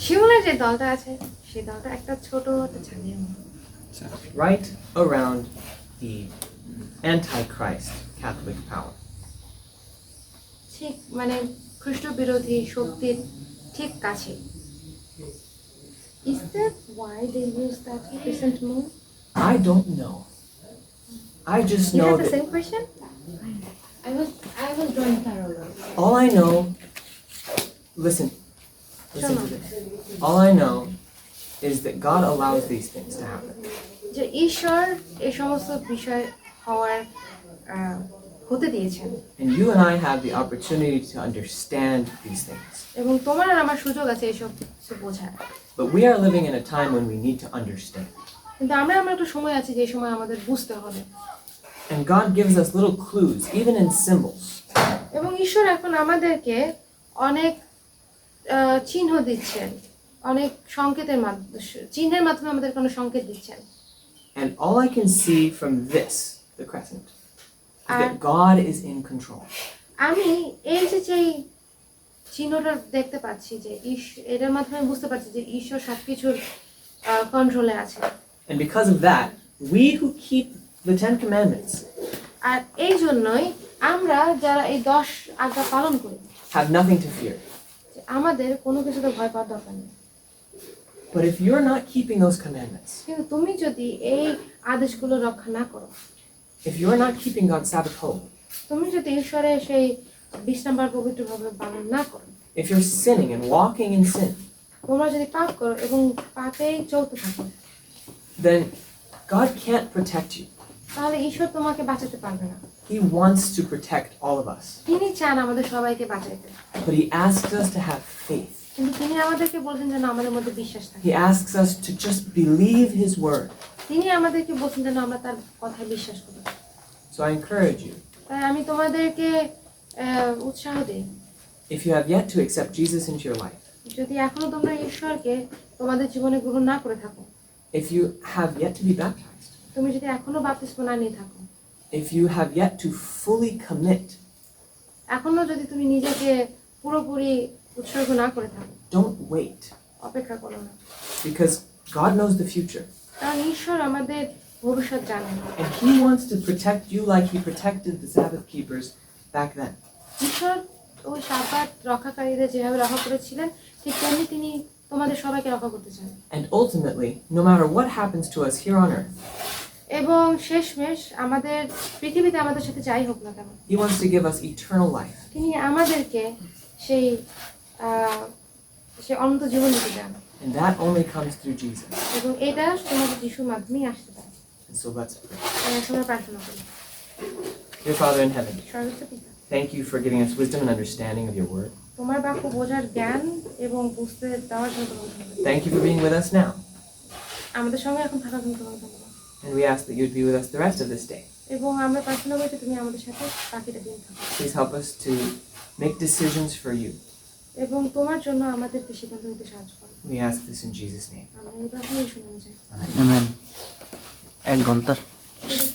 শিমুলের যে দলটা আছে সেই দলটা একটা ছোট একটা ছাদের মতো, Right around the Antichrist Catholic power. ঠিক মানে খ্রিস্ট বিরোধী শক্তির ঠিক কাছে। Is that why they use that crescent moon? I don't know. I just You know have the that same question? I was drawing parallel. all I know, listen to this. All I know is that God allows these things to happen. যে ঈশ্বর এই সমস্ত বিষয় হতে দিয়েছেন And you and I have the opportunity to understand these things. এবং তোমার আর আমার সুযোগ আছে এইসব কিছু বোঝার, But we are living in a time when we need to understand. কিন্তু আমরা একটা সময় আছে যে সময় আমাদের বুঝতে হবে। And God gives us little clues, even in symbols. এবং ঈশ্বর এখন আমাদেরকে অনেক চিহ্ন দিচ্ছেন, অনেক সংকেতের মাধ্যমে, চিহ্নের মাধ্যমে আমাদের কোনো সংকেত দিচ্ছেন। And all I can see from this, the crescent, is that God is in control. আমি এই যে চিহ্নটা দেখতে পাচ্ছি যে এটার মাধ্যমে বুঝতে পারছি যে ঈশ্বর সবকিছুর কন্ট্রোলে আছে। And because of that, we who keep the 10 Commandments আর এই জন্যই আমরা যারা এই 10 আজ্ঞা পালন করি have nothing to fear. যে আমাদের কোনো কিছুতে ভয় পাওয়ার দরকার নেই। But if you're not keeping those commandments, কিন্তু তুমি যদি এই আদেশগুলো রক্ষা না করো, if you're not keeping God's Sabbath holy, তুমি যদি ঈশ্বরের সেই বিশ্রামবার পবিত্রভাবে পালন না করো, If you're sinning and walking in sin, তোমরা যদি পাপ করো এবং পাপেই চলতে থাকো, then God can't protect you. তাহলে ঈশ্বর তোমাকে বাঁচাতে পারবে না। He wants to protect all of us. তিনি চান আমাদের সবাইকে বাঁচাইতে, But He asks us to have faith. কিন্তু তিনি আমাদেরকে বলছেন যেন আমাদের মধ্যে বিশ্বাস থাকে। He asks us to just believe His word. তিনি আমাদেরকে বলছেন যেন আমরা তার কথায় বিশ্বাস করি। So I encourage you, তাই আমি তোমাদেরকে উৎসাহ দিই, if you have yet to accept Jesus into your life, যদি এখনো তোমরা ঈশ্বরকে তোমাদের জীবনে গ্রহণ না করে থাকো, if you have yet to be baptized, তুমি যদি এখনো বাপ্তিস্ম না নিয়ে থাকো, if you have yet to fully commit, এখনো যদি তুমি নিজেকে পুরোপুরি উৎসর্গ না করে থাকো, don't wait, অপেক্ষা করো না, because God knows the future. কারণ ঈশ্বর আমাদের ভবিষ্যৎ জানেন। And He wants to protect you like He protected the Sabbath keepers back then. ঈশ্বর ওই সাব্বাত রক্ষাকারীদের যেভাবে রক্ষা করেছিলেন, ঠিক তেমনি তিনি তোমাদের সবাইকে রক্ষা করতে চান। And ultimately, no matter what happens to us here on earth, এবং শেষমেশ আমাদের পৃথিবীতে আমাদের সাথে যাই হোক না কেন, He wants to give us eternal life. তিনি আমাদেরকে সেই সেই অনন্ত জীবন দিতে চান, And that only comes through Jesus. এবং এটা তোমাদের যিশুর মাধ্যমেই আসতে পারে। And so let's pray. তাই এখন আমরা প্রার্থনা করি। Dear Father in heaven, স্বর্গস্থ পিতা, thank you for giving us wisdom and understanding of your word. তোমার বাক্য বোঝার জ্ঞান এবং বুঝতে দেওয়ার জন্য তোমাকে ধন্যবাদ। Thank you for being with us now. আমাদের সঙ্গে এখন থাকার জন্য তোমাকে ধন্যবাদ, And we ask that you would be with us the rest of this day. এবং আমরা প্রার্থনা করি যে তুমি আমাদের সাথে বাকিটা দিন থাকো, Please help us to make decisions for you. এবং তোমার জন্য আমাদেরকে সিদ্ধান্ত নিতে সাহায্য করো। We ask this in Jesus' name. আমরা এই প্রার্থনা শুনে যাই। আমেন। 1 ঘন্টা